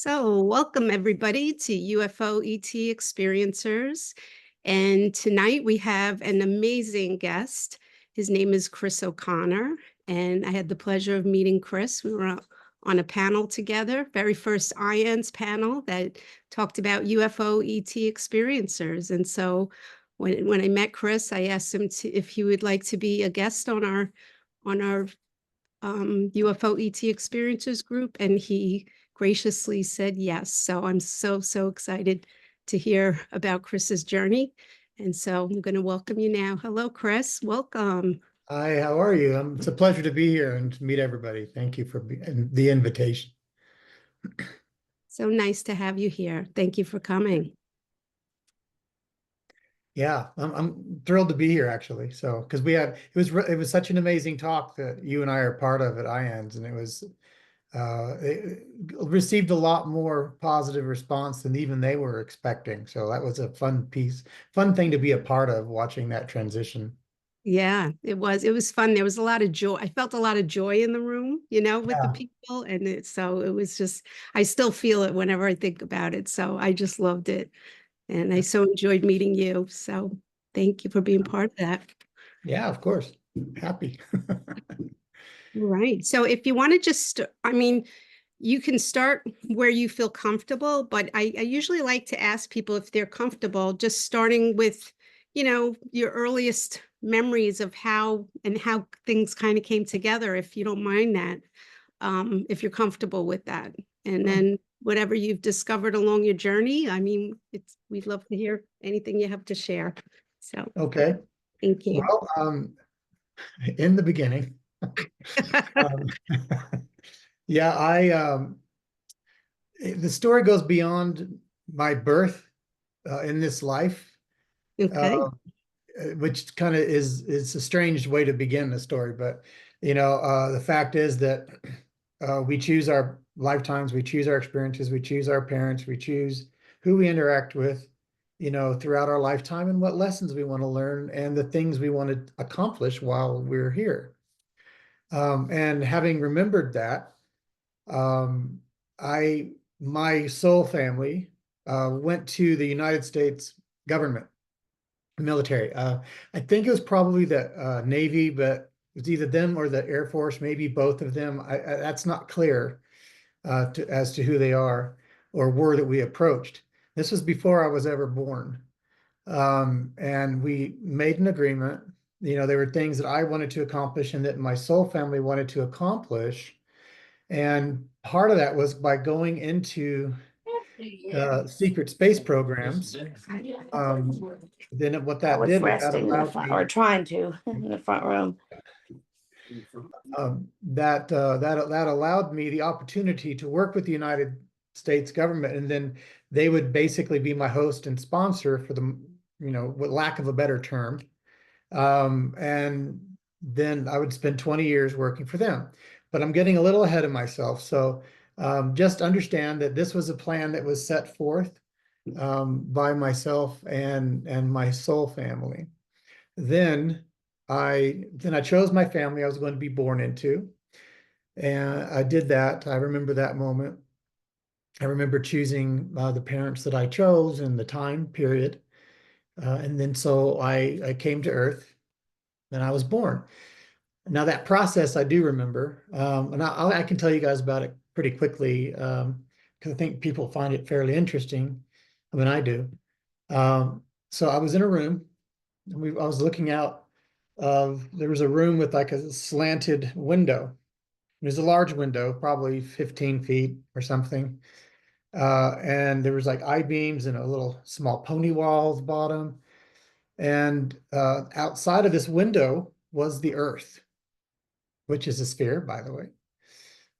So, welcome everybody to UFO ET Experiencers. And tonight we have an amazing guest. His name is Chris O'Connor. And I had the pleasure of meeting Chris. We were on a panel together, very first IANS panel that talked about UFO ET Experiencers. And so when I met Chris, I asked him if he would like to be a guest on our UFO ET Experiencers group, and he graciously said yes. So I'm so excited to hear about Chris's journey. And so I'm going to welcome you now. Hello, Chris. Welcome. Hi, how are you? It's a pleasure to be here and to meet everybody. Thank you for the invitation. So nice to have you here. Thank you for coming. Yeah, I'm thrilled to be here actually. So because it was such an amazing talk that you and I are part of at IANS, and it received a lot more positive response than even they were expecting. So that was a fun thing to be a part of, watching that transition. Yeah, it was fun. There was a lot of joy. I felt a lot of joy in the room, with the Yeah. people. And it was just, I still feel it whenever I think about it. So I just loved it. And I so enjoyed meeting you. So thank you for being part of that. Yeah, of course. Happy. Right. So if you want to just, you can start where you feel comfortable, but I usually like to ask people if they're comfortable, just starting with, your earliest memories of how things kind of came together, if you don't mind that, if you're comfortable with that. And then whatever you've discovered along your journey, we'd love to hear anything you have to share. So, Okay. thank you. Well, in the beginning, um, yeah, the story goes beyond my birth in this life, Okay. which kind of is a strange way to begin the story. But the fact is that we choose our lifetimes, we choose our experiences, we choose our parents, we choose who we interact with, throughout our lifetime, and what lessons we want to learn and the things we want to accomplish while we're here. And having remembered that, um, my soul family went to the United States government, military. I think it was probably the Navy, but it was either them or the Air Force, maybe both of them. That's not clear as to who they are or were that we approached. This was before I was ever born. And we made an agreement. There were things that I wanted to accomplish and that my soul family wanted to accomplish. And part of that was by going into secret space programs. Then what I that was did was that resting in the allowed front, me or trying to in the front room. that allowed me the opportunity to work with the United States government, and then they would basically be my host and sponsor for the, with lack of a better term. And then I would spend 20 years working for them. But I'm getting a little ahead of myself. So just understand that this was a plan that was set forth by myself and my soul family. Then I chose my family I was going to be born into. And I did that. I remember that moment. I remember choosing the parents that I chose and the time period. And then so I came to Earth and I was born. Now that process I do remember, and I can tell you guys about it pretty quickly because I think people find it fairly interesting. I mean, I do. So I was in a room, and I was looking out there was a room with like a slanted window. It was a large window, probably 15 feet or something. And there was like I-beams and a little small pony wall at the bottom. And outside of this window was the Earth, which is a sphere, by the way.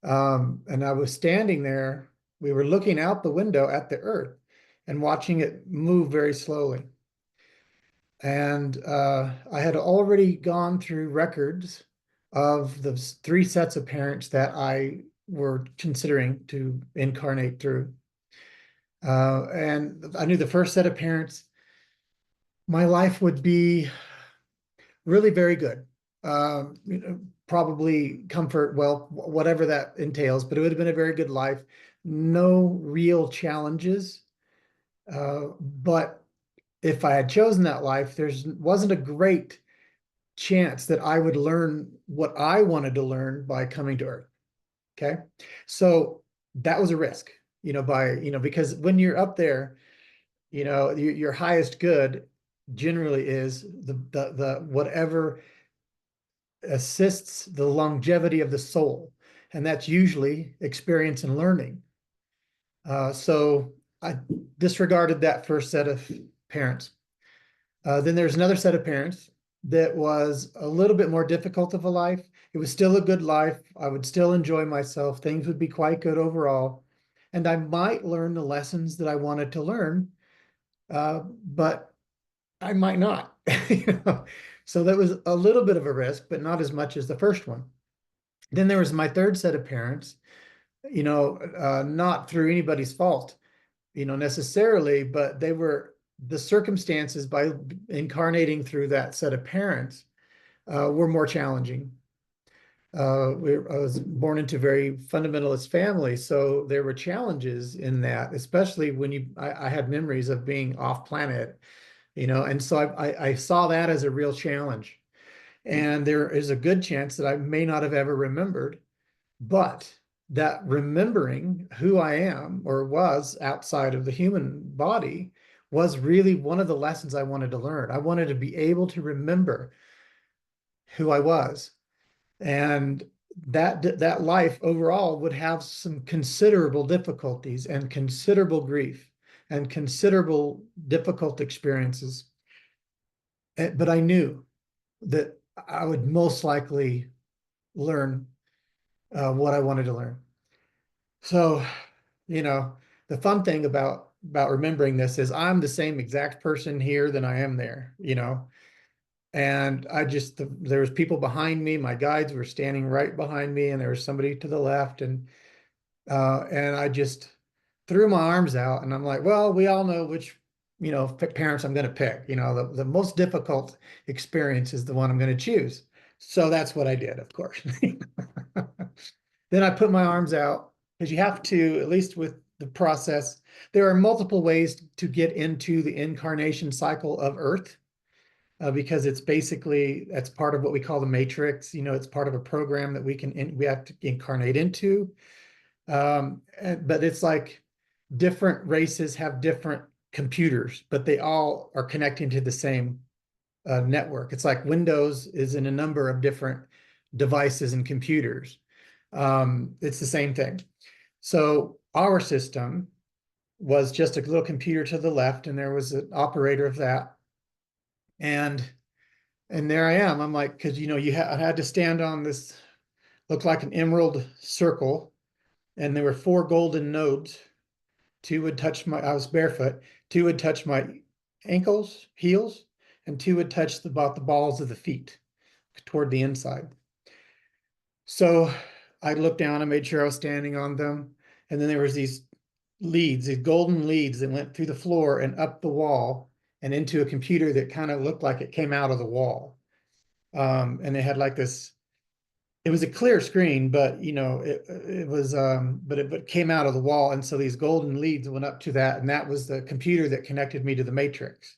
And I was standing there. We were looking out the window at the Earth and watching it move very slowly. And I had already gone through records of the 3 sets of parents that I were considering to incarnate through. And I knew the first set of parents, my life would be really very good. probably comfort, well, whatever that entails, but it would have been a very good life. No real challenges. But if I had chosen that life, wasn't a great chance that I would learn what I wanted to learn by coming to Earth. Okay. So that was a risk, because when you're up there, your highest good generally is the whatever assists the longevity of the soul. And that's usually experience and learning. So I disregarded that first set of parents. Then there's another set of parents that was a little bit more difficult of a life. It was still a good life. I would still enjoy myself. Things would be quite good overall. And I might learn the lessons that I wanted to learn, but I might not. So that was a little bit of a risk, but not as much as the first one. Then there was my third set of parents, not through anybody's fault, necessarily, but they were the circumstances by incarnating through that set of parents were more challenging. I was born into a very fundamentalist family, so there were challenges in that, especially when I had memories of being off planet, and so I saw that as a real challenge. And there is a good chance that I may not have ever remembered, but that remembering who I am or was outside of the human body was really one of the lessons I wanted to learn. I wanted to be able to remember who I was. And that life overall would have some considerable difficulties and considerable grief and considerable difficult experiences. But I knew that I would most likely learn what I wanted to learn. So, the fun thing about remembering this is I'm the same exact person here than I am there, and there was people behind me. My guides were standing right behind me, and there was somebody to the left, and I just threw my arms out, and I'm like, well, we all know which, parents I'm going to pick. The most difficult experience is the one I'm going to choose. So that's what I did, of course. Then I put my arms out, because you have to, at least with the process, there are multiple ways to get into the incarnation cycle of Earth, because it's basically, that's part of what we call the matrix. It's part of a program that we have to incarnate into. But it's like different races have different computers, but they all are connecting to the same network. It's like Windows is in a number of different devices and computers. It's the same thing. So our system was just a little computer to the left, and there was an operator of that. And there I am. I'm like, because I had to stand on this, looked like an emerald circle, and there were 4 golden nodes. 2 would touch I was barefoot. 2 would touch my ankles, heels, and 2 would touch about the balls of the feet toward the inside. So I looked down and made sure I was standing on them. And then there was these golden leads that went through the floor and up the wall and into a computer that kind of looked like it came out of the wall. And they had like this, it was a clear screen, but it was, but it came out of the wall. And so these golden leads went up to that. And that was the computer that connected me to the matrix.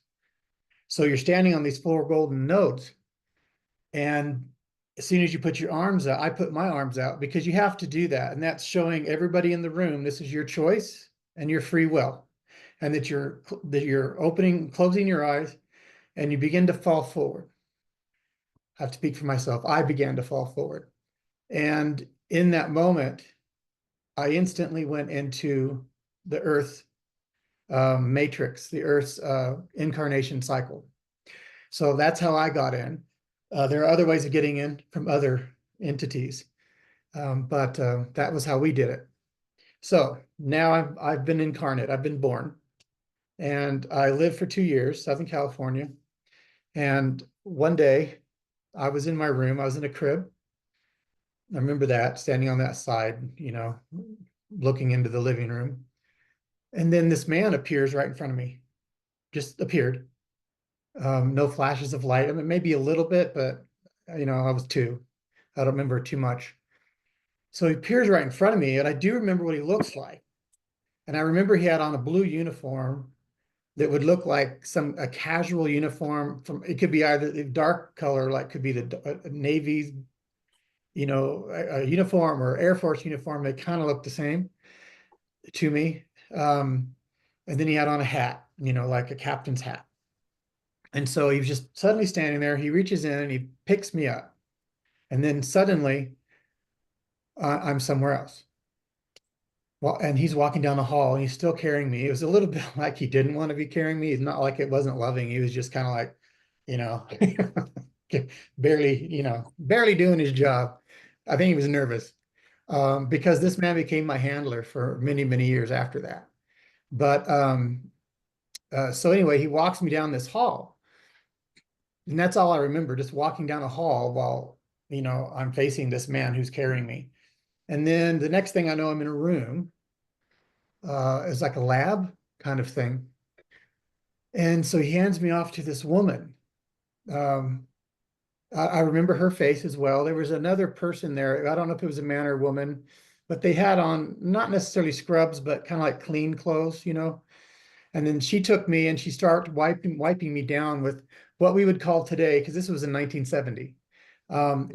So you're standing on these 4 golden nodes. And as soon as you put your arms out, I put my arms out, because you have to do that. And that's showing everybody in the room, this is your choice and your free will. And that you're closing your eyes, and you begin to fall forward. I have to speak for myself. I began to fall forward. And in that moment, I instantly went into the Earth matrix, the Earth's incarnation cycle. So that's how I got in. There are other ways of getting in from other entities, but that was how we did it. So now I've been incarnate. I've been born, and I lived for 2 years, Southern California. And one day I was in my room. I was in a crib. I remember that, standing on that side, looking into the living room. And then this man appears right in front of me, just appeared. No flashes of light. I mean, maybe a little bit, but I was 2. I don't remember too much. So he appears right in front of me, and I do remember what he looks like. And I remember he had on a blue uniform that would look like a casual uniform from, it could be either the dark color, like could be the Navy's, a uniform or Air Force uniform. They kind of look the same to me. And then he had on a hat, like a captain's hat. And so he was just suddenly standing there. He reaches in and he picks me up. And then suddenly I'm somewhere else. Well, and he's walking down the hall and he's still carrying me. It was a little bit like he didn't want to be carrying me. It's not like it wasn't loving. He was just kind of like, barely doing his job. I think he was nervous because this man became my handler for many, many years after that. But so anyway, he walks me down this hall. And that's all I remember, just walking down a hall while, I'm facing this man who's carrying me. And then the next thing I know, I'm in a room. It's like a lab kind of thing. And so he hands me off to this woman. I remember her face as well. There was another person there. I don't know if it was a man or a woman, but they had on not necessarily scrubs, but kind of like clean clothes, And then she took me and she started wiping me down with what we would call today, because this was in 1970,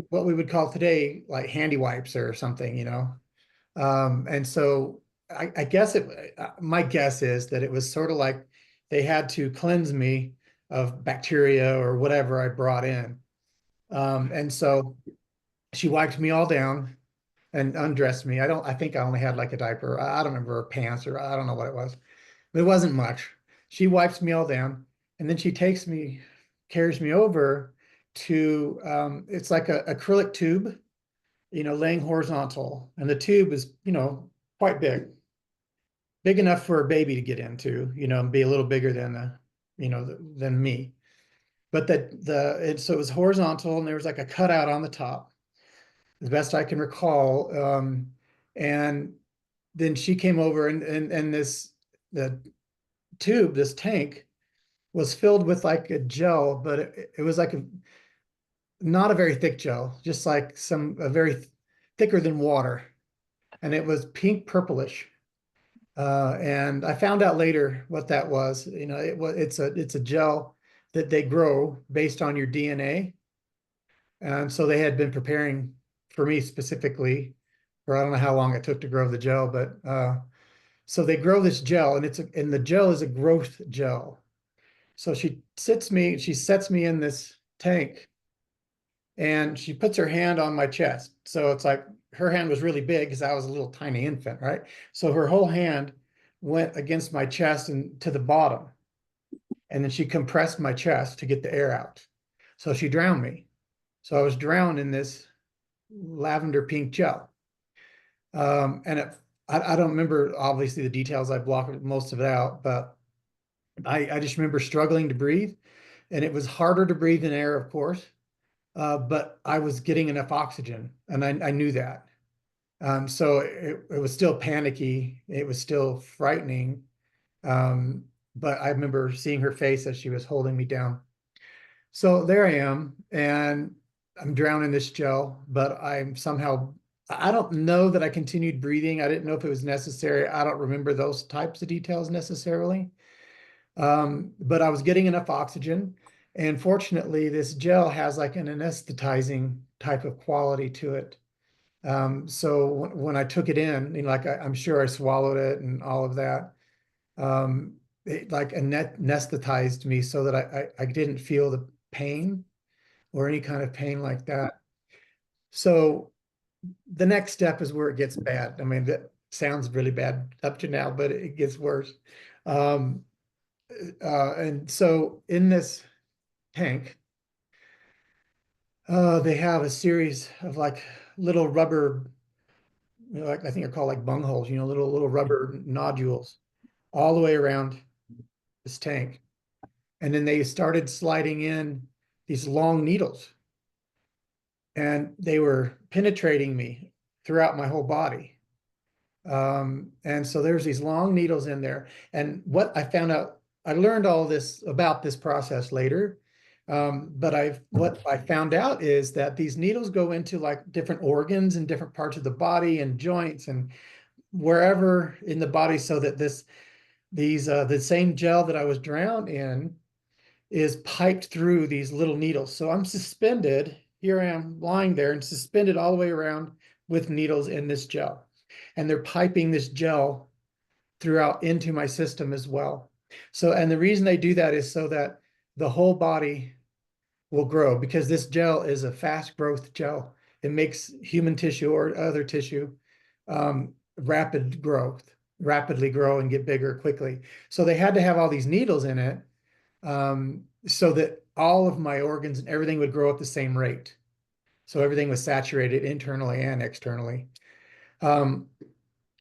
what we would call today like handy wipes or something, And so I guess my guess is that it was sort of like they had to cleanse me of bacteria or whatever I brought in. And so she wiped me all down and undressed me. I think I only had like a diaper. I don't remember, pants, or I don't know what it was, but it wasn't much. She wipes me all down and then she carries me over to, it's like a acrylic tube, laying horizontal. And the tube is, quite big enough for a baby to get into, and be a little bigger than, than me. But so it was horizontal and there was like a cutout on the top, the best I can recall. And then she came over and the tube, this tank was filled with like a gel, but it was like not a very thick gel, just like a very thicker than water. And it was pink purplish. And I found out later what that was. It's a gel that they grow based on your DNA. And so they had been preparing for me specifically, for I don't know how long it took to grow the gel, but so they grow this gel, and the gel is a growth gel. So she sets me in this tank, and she puts her hand on my chest. So it's like her hand was really big because I was a little tiny infant, right? So her whole hand went against my chest and to the bottom. And then she compressed my chest to get the air out. So she drowned me. So I was drowned in this lavender pink gel. And I don't remember, obviously, the details. I blocked most of it out, but I just remember struggling to breathe. And it was harder to breathe in air, of course, but I was getting enough oxygen, and I knew that. So it was still panicky. It was still frightening. But I remember seeing her face as she was holding me down. So there I am, and I'm drowning in this gel, but I don't know that I continued breathing. I didn't know if it was necessary. I don't remember those types of details necessarily. But I was getting enough oxygen. And fortunately, this gel has like an anesthetizing type of quality to it. So when I took it in, I'm sure I swallowed it and all of that. It like anesthetized me so that I didn't feel the pain or any kind of pain like that. So the next step is where it gets bad. I mean, that sounds really bad up to now, but it gets worse. And so in this tank, they have a series of like little rubber, like I think they're called like bung holes, little rubber nodules all the way around this tank. And then they started sliding in these long needles, and they were penetrating me throughout my whole body. And so there's these long needles in there. And what I found out, I learned all this about this process later, But what I found out is that these needles go into like different organs and different parts of the body and joints and wherever in the body, so that the same gel that I was drowned in is piped through these little needles. So I'm suspended. Here I am lying there and suspended all the way around with needles in this gel. And they're piping this gel throughout into my system as well. So, and the reason they do that is so that the whole body will grow, because this gel is a fast growth gel. It makes human tissue or other tissue rapidly grow and get bigger quickly. So they had to have all these needles in it so that all of my organs and everything would grow at the same rate. So everything was saturated internally and externally.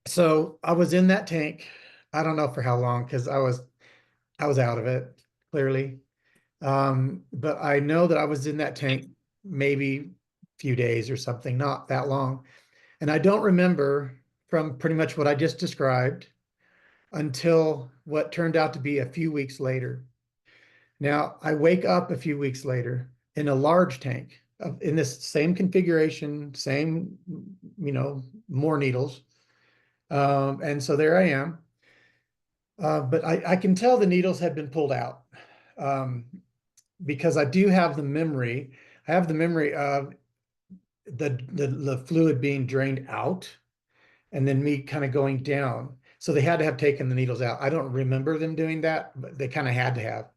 So I was in that tank. I don't know for how long, because I was out of it, clearly. But I know that I was in that tank maybe a few days or something, not that long. And I don't remember from pretty much what I just described until what turned out to be a few weeks later. Now, I wake up a few weeks later in a large tank in this same configuration, same, more needles. And so there I am. But I can tell the needles had been pulled out because I do have the memory. I have the memory of the fluid being drained out and then me kind of going down. So they had to have taken the needles out. I don't remember them doing that, but they kind of had to have.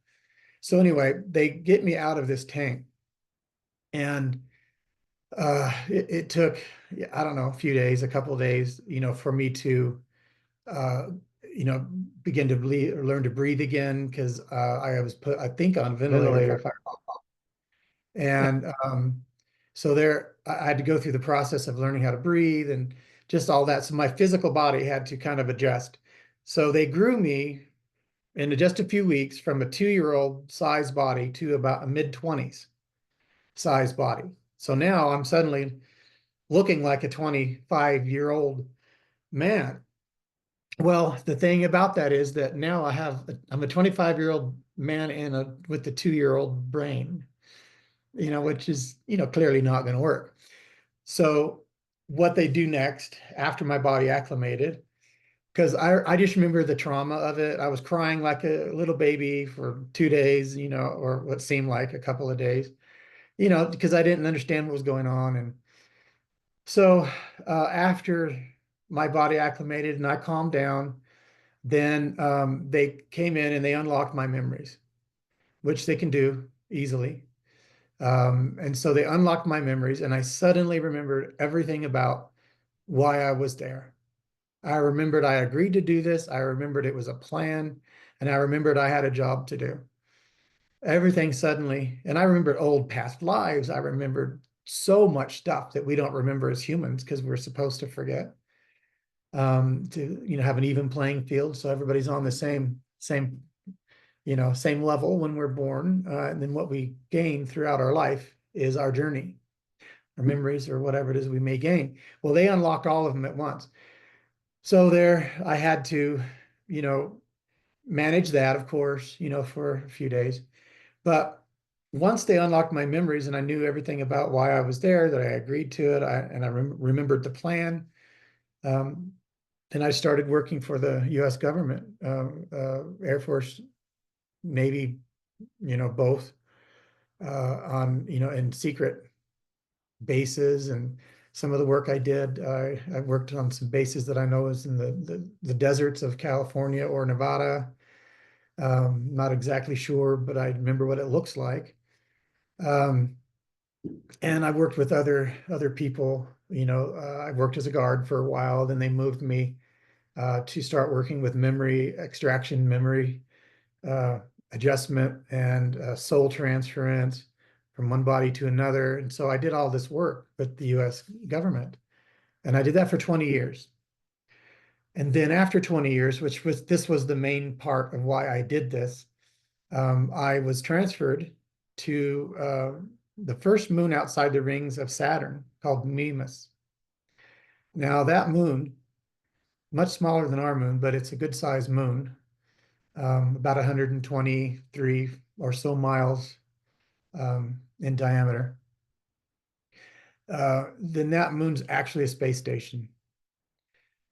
So anyway, they get me out of this tank, and it took, I don't know, a few days, a couple of days, for me to, uh, begin to learn to breathe again, because I was put, I think, on ventilator, if I recall. And so there, I had to go through the process of learning how to breathe and just all that. So my physical body had to kind of adjust. So they grew me in just a few weeks from a 2-year-old size body to about a mid-20s size body. So now I'm suddenly looking like a 25-year-old man. Well, the thing about that is that now I'm a 25-year-old man with a 2-year-old brain, which is, clearly not going to work. So what they do next after my body acclimated, because I just remember the trauma of it. I was crying like a little baby for 2 days, or what seemed like a couple of days, because I didn't understand what was going on. And so after my body acclimated and I calmed down, then they came in and they unlocked my memories, which they can do easily. And so they unlocked my memories, and I suddenly remembered everything about why I was there. I remembered I agreed to do this. I remembered it was a plan, and I remembered I had a job to do. Everything suddenly, and I remembered old past lives. I remembered so much stuff that we don't remember as humans because we're supposed to forget. To have an even playing field, so everybody's on the same level when we're born, and then what we gain throughout our life is our journey, our memories, or whatever it is we may gain. Well, they unlocked all of them at once. So there, I had to, manage that, of course, for a few days. But once they unlocked my memories and I knew everything about why I was there, that I agreed to it, and I remembered the plan, and I started working for the U.S. government, Air Force, Navy, both, on, in secret bases. And some of the work I did, I worked on some bases that I know is in the deserts of California or Nevada. Not exactly sure, but I remember what it looks like. And I worked with other people. I worked as a guard for a while. Then they moved me to start working with memory extraction, memory adjustment, and soul transference from one body to another. And so I did all this work with the U.S. government, and I did that for 20 years. And then after 20 years, this was the main part of why I did this, I was transferred to the first moon outside the rings of Saturn, called Mimas. Now that moon, much smaller than our moon, but it's a good sized moon, about 123 or so miles in diameter. Then that moon's actually a space station.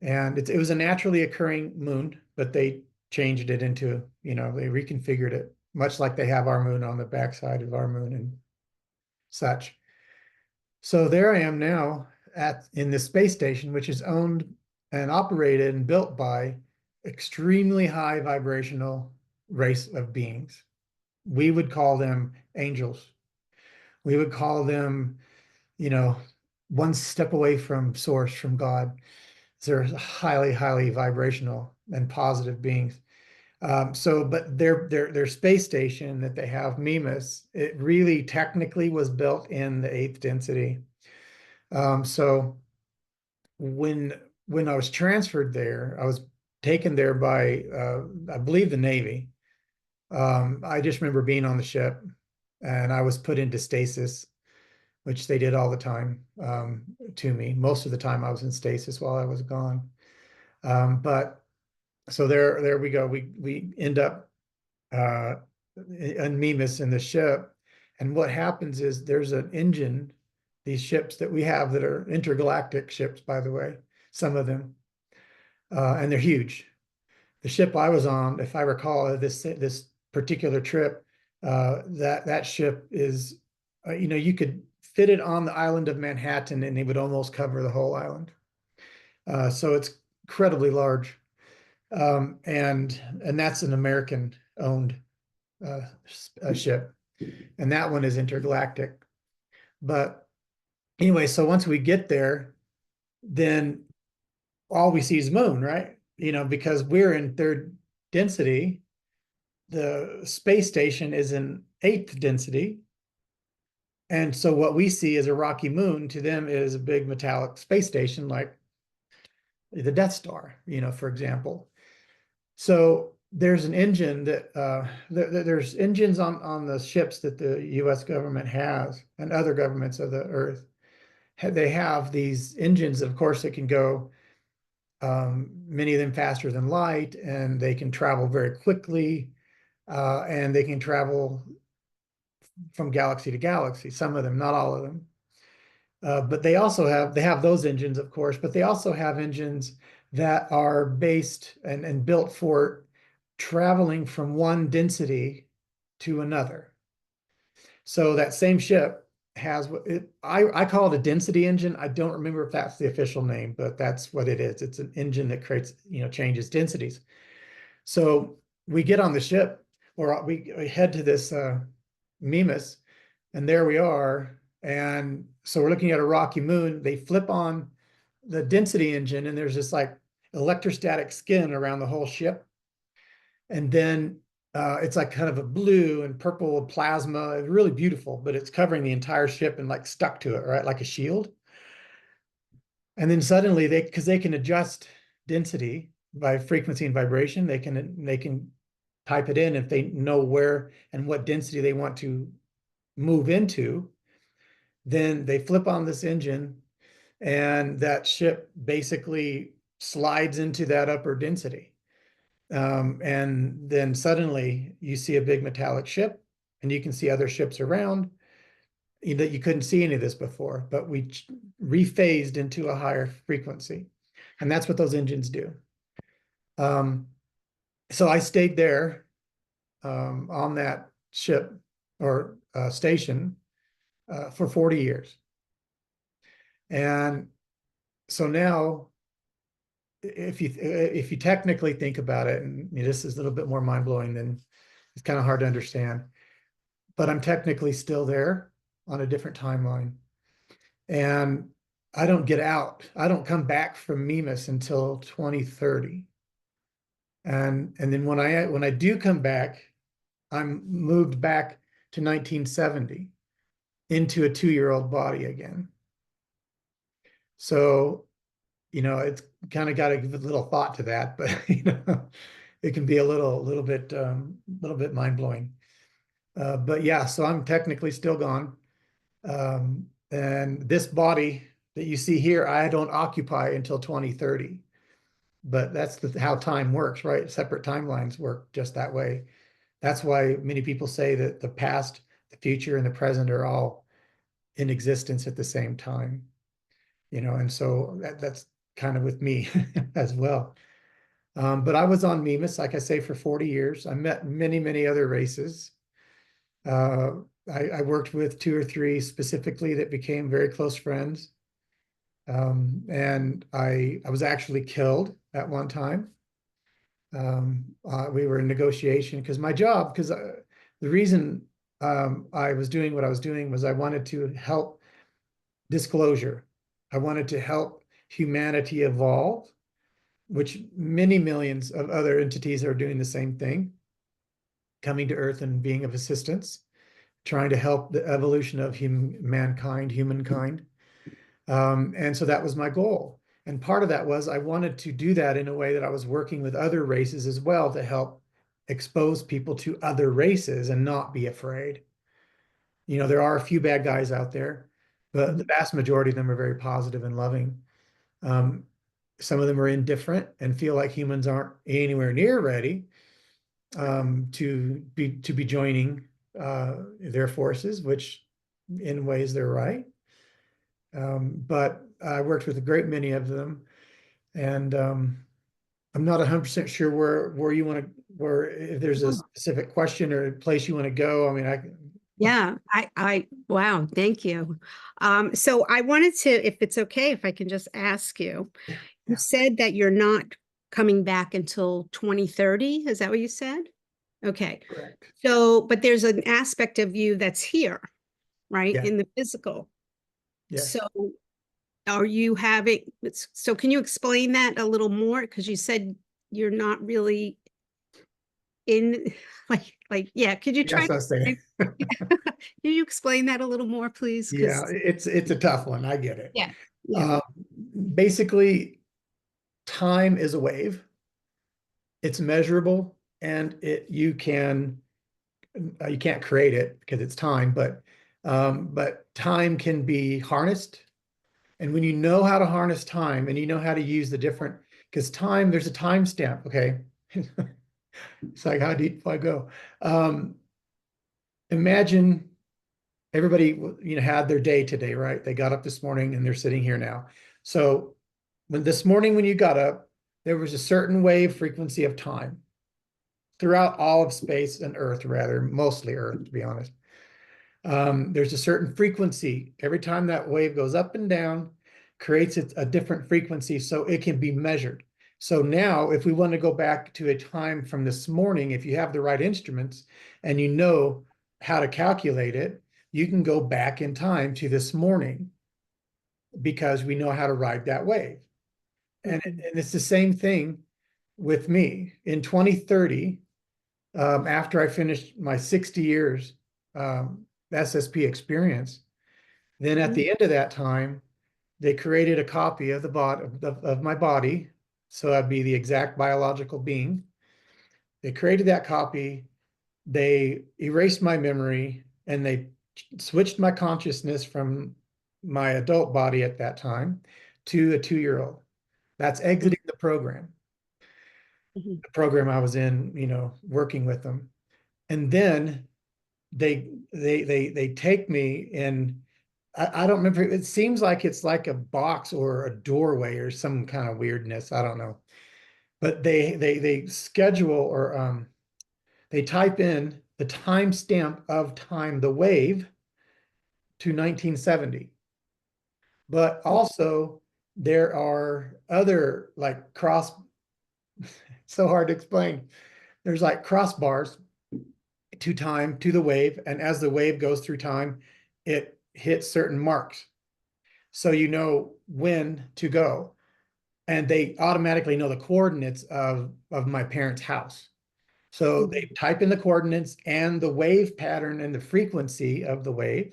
And it was a naturally occurring moon, but they changed it into, they reconfigured it, much like they have our moon on the backside of our moon and such. So there I am now in the space station, which is owned and operated and built by extremely high vibrational race of beings. We would call them angels. We would call them, one step away from source, from God. They're highly, highly vibrational and positive beings. But their space station that they have, Mimas, it really technically was built in the 8th density. So when I was transferred there, I was taken there by, I believe, the Navy. I just remember being on the ship, and I was put into stasis, which they did all the time to me. Most of the time I was in stasis while I was gone. But so there we go. We end up in Mimas in the ship. And what happens is there's an engine, these ships that we have that are intergalactic ships, by the way, some of them, and they're huge. The ship I was on, if I recall, this particular trip, that ship is, you could fit it on the island of Manhattan and it would almost cover the whole island. So it's incredibly large. And that's an American-owned ship, and that one is intergalactic. But anyway, so once we get there, then all we see is moon, right? Because we're in 3rd density, the space station is in 8th density. And so what we see is a rocky moon to them is a big metallic space station, like the Death Star, for example. So there's an engine that there's engines on the ships that the US government has, and other governments of the earth. They have these engines, of course, that can go, many of them faster than light, and they can travel very quickly, and they can travel from galaxy to galaxy, some of them, not all of them. But they have those engines, of course, but they also have engines that are based and built for traveling from one density to another. So that same ship has I call it a density engine. I don't remember if that's the official name, but that's what it is. It's an engine that creates, changes densities. So we get on the ship, or we head to this Mimas, and there we are. And so we're looking at a rocky moon. They flip on the density engine, and there's this like electrostatic skin around the whole ship. And then it's like kind of a blue and purple plasma. It's really beautiful, but it's covering the entire ship and like stuck to it, right? Like a shield. And then suddenly because they can adjust density by frequency and vibration, they can type it in if they know where and what density they want to move into. Then they flip on this engine, and that ship basically slides into that upper density. And then suddenly you see a big metallic ship, and you can see other ships around that you couldn't see any of this before, but we rephased into a higher frequency. And that's what those engines do. So I stayed there on that ship or station for 40 years. And so now, if you technically think about it, and this is a little bit more mind-blowing than it's kind of hard to understand, but I'm technically still there on a different timeline. And I don't get out. I don't come back from Mimas until 2030. And then when I do come back, I'm moved back to 1970 into a 2-year-old body again. So, it's kind of got to give a little thought to that, but it can be a little bit mind-blowing. But yeah, so I'm technically still gone. And this body that you see here, I don't occupy until 2030. But that's how time works, right? Separate timelines work just that way. That's why many people say that the future, and the present are all in existence at the same time, you know, and so that's kind of with me as well. But I was on Mimas, like I say, for 40 years. I met many, many other races. I worked with 2 or 3 specifically that became very close friends. And I was actually killed at one time. We were in negotiation because my job, because the reason I was doing what I was doing was I wanted to help disclosure. I wanted to help humanity evolve, which many millions of other entities are doing the same thing, coming to Earth and being of assistance, trying to help the evolution of humankind. And so that was my goal. And part of that was I wanted to do that in a way that I was working with other races as well to help expose people to other races and not be afraid. You know, there are a few bad guys out there, but the vast majority of them are very positive and loving. Um, some of them are indifferent and feel like humans aren't anywhere near ready to be joining their forces, which in ways they're right. But I worked with a great many of them, and I'm not 100% sure where you want to, where if there's a specific question or a place you want to go. I mean, Yeah, wow, thank you. So I wanted to, if it's okay, if I can just ask you, you yeah, said that you're not coming back until 2030. Is that what you said? Okay. correct. So, but there's an aspect of you that's here, right? Yeah, In the physical. yes. So are you having, so can you explain that a little more? Because you said you're not really in, yeah, could you try Yes, I to, say. can you explain that a little more, please? Yeah, Because, it's a tough one. I get it. yeah, yeah. Um, Basically, time is a wave. It's measurable, and you can't create it because it's time, but time can be harnessed. And when you know how to harness time and you know how to use the different, because time, there's a timestamp, okay? It's like, how deep do I go? Imagine everybody, had their day today, right? They got up this morning and they're sitting here now. So this morning when you got up, there was a certain wave frequency of time throughout all of space and Earth, rather, mostly Earth, to be honest. There's a certain frequency. Every time that wave goes up and down, creates a different frequency so it can be measured. So now, if we want to go back to a time from this morning, if you have the right instruments and you know how to calculate it, you can go back in time to this morning because we know how to ride that wave. And it's the same thing with me. In 2030, after I finished my 60 years SSP experience, then at the end of that time, they created a copy of the of my body. So I'd be the exact biological being. They created that copy. They erased my memory and they switched my consciousness from my adult body at that time to a 2-year-old. That's exiting the program. Mhm. The program I was in, working with them. And then they take me and I don't remember. It seems like it's like a box or a doorway or some kind of weirdness. I don't know. But they schedule or they type in the timestamp of time, the wave, to 1970. But also there are other like so hard to explain. There's like crossbars to time, to the wave, and as the wave goes through time, it hits certain marks. So you know when to go. And they automatically know the coordinates of my parents' house. So they type in the coordinates and the wave pattern and the frequency of the wave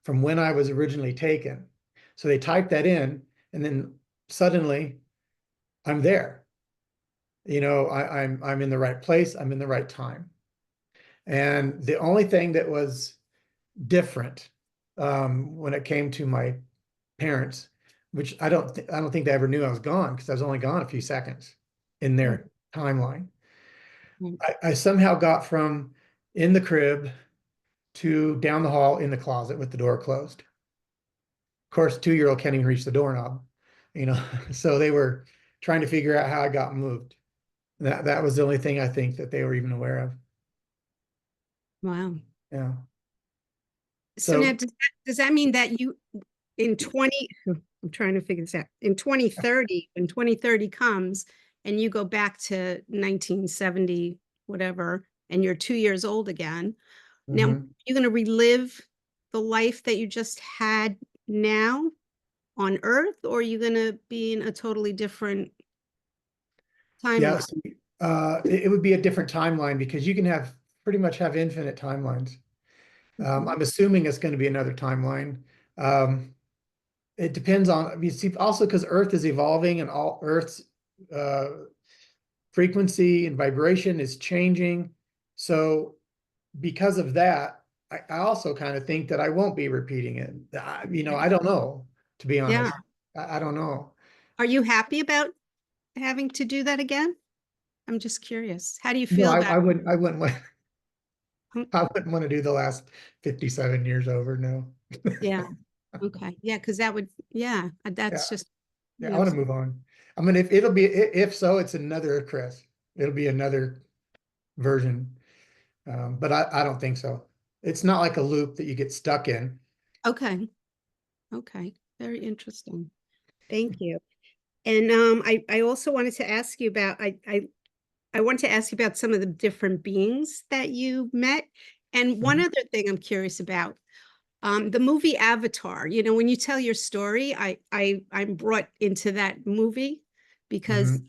from when I was originally taken. So they type that in, and then suddenly I'm there. I'm in the right place, I'm in the right time. And the only thing that was different when it came to my parents, which I don't think they ever knew I was gone because I was only gone a few seconds in their timeline. I somehow got from in the crib to down the hall in the closet with the door closed. Of course, 2-year-old can't even reach the doorknob, you know, so they were trying to figure out how I got moved. That was the only thing I think that they were even aware of. Wow. Yeah. So now, So does that mean that you, in 20, I'm trying to figure this out, in 2030, when 2030 comes and you go back to 1970, whatever, and you're 2 years old again, now mhm. you're going to relive the life that you just had now on Earth, or are you going to be in a totally different Yeah, timeline? so, it would be a different timeline because you can have pretty much have infinite timelines. Mhm. I'm assuming it's going to be another timeline. Um, it depends on, you see, also because Earth is evolving and all Earth's uh, frequency and vibration is changing. So because of that, I also kind of think that I won't be repeating it. You know, I don't know, to be Yeah. honest. I don't know. Are you happy about having to do that again? I'm just curious. How do you No, feel about I wouldn't want, it? I wouldn't want to do the last 57 years over. No. Yeah. Okay. Yeah, because that would, yeah, Yeah. that's just, Yeah, I want to move on. I mean, if it'll be, if so, it's another Chris. It'll be another version. But I don't think so. It's not like a loop that you get stuck in. okay. Okay. Very interesting. Thank you. And I also wanted to ask you about I wanted to ask you about some of the different beings that you met. And one Mhm, other thing I'm curious about, the movie Avatar, you know, when you tell your story, I'm brought into that movie because mhm.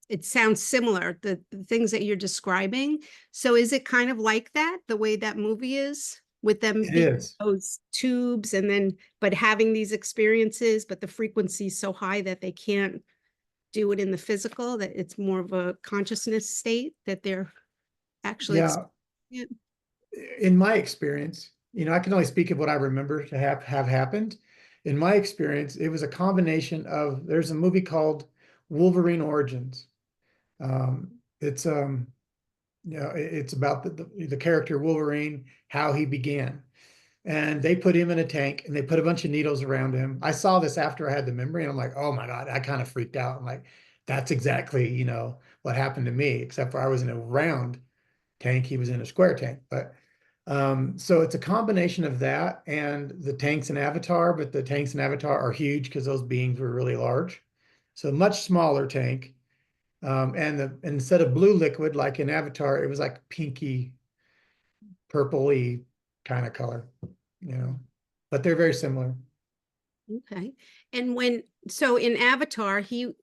it sounds similar, the things that you're describing. So is it kind of like that, the way that movie is, with them It being is. those tubes and then but having these experiences, but the frequency is so high that they can't do it in the physical, that it's more of a consciousness state that they're actually Yeah. experiencing it? In my experience, you know, I can only speak of what I remember to have happened. In my experience, it was a combination of, there's a movie called Wolverine Origins. It's you know, it's about the character Wolverine, how he began. And they put him in a tank and they put a bunch of needles around him. I saw this after I had the memory and I'm like, oh my God, I kind of freaked out. I'm like, that's exactly, you know, what happened to me, except for I was in a round tank, he was in a square tank. But so it's a combination of that and the tanks in Avatar, but the tanks in Avatar are huge because those beings were really large. So much smaller tank. And instead of blue liquid like in Avatar, it was like pinky, purpley kind of color, you know. But they're very similar. Okay. And so in Avatar, he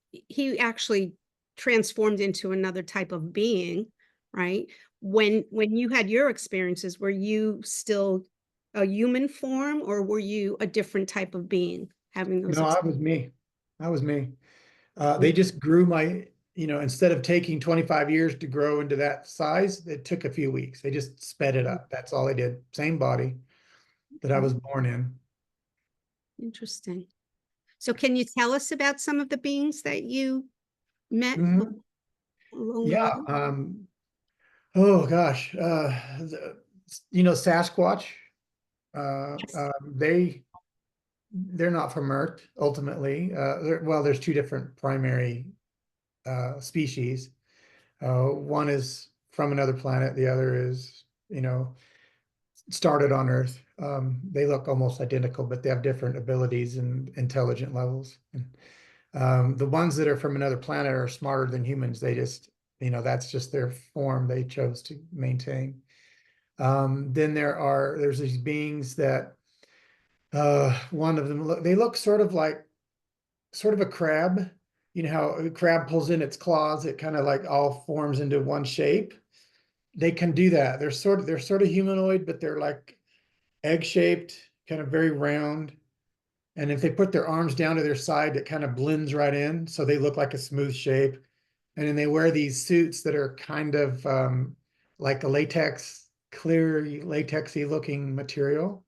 actually transformed into another type of being, right? When you had your experiences, were you still a human form, or were you a different type of being having those No, I experiences? was me. I was me. They just grew my, you know, instead of taking 25 years to grow into that size, it took a few weeks. They just sped it up. That's all they did. Same body that I was born in. Interesting. So can you tell us about some of the beings that you met Mhm. along the way? Yeah. Oh gosh. You know, Sasquatch. Yes. They're not from Earth ultimately. Well, there's two different primary species. One is from another planet. The other is, you know, started on Earth. They look almost identical, but they have different abilities and intelligent levels. And, the ones that are from another planet are smarter than humans. They just, you know, that's just their form they chose to maintain. Then there's these beings that one of them they look sort of a crab. You know how a crab pulls in its claws, it kind of like all forms into one shape. They can do that. They're sort of humanoid, but they're like egg shaped, kind of very round. And if they put their arms down to their side, it kind of blends right in. So they look like a smooth shape. And then they wear these suits that are kind of like a latex, clear latexy looking material,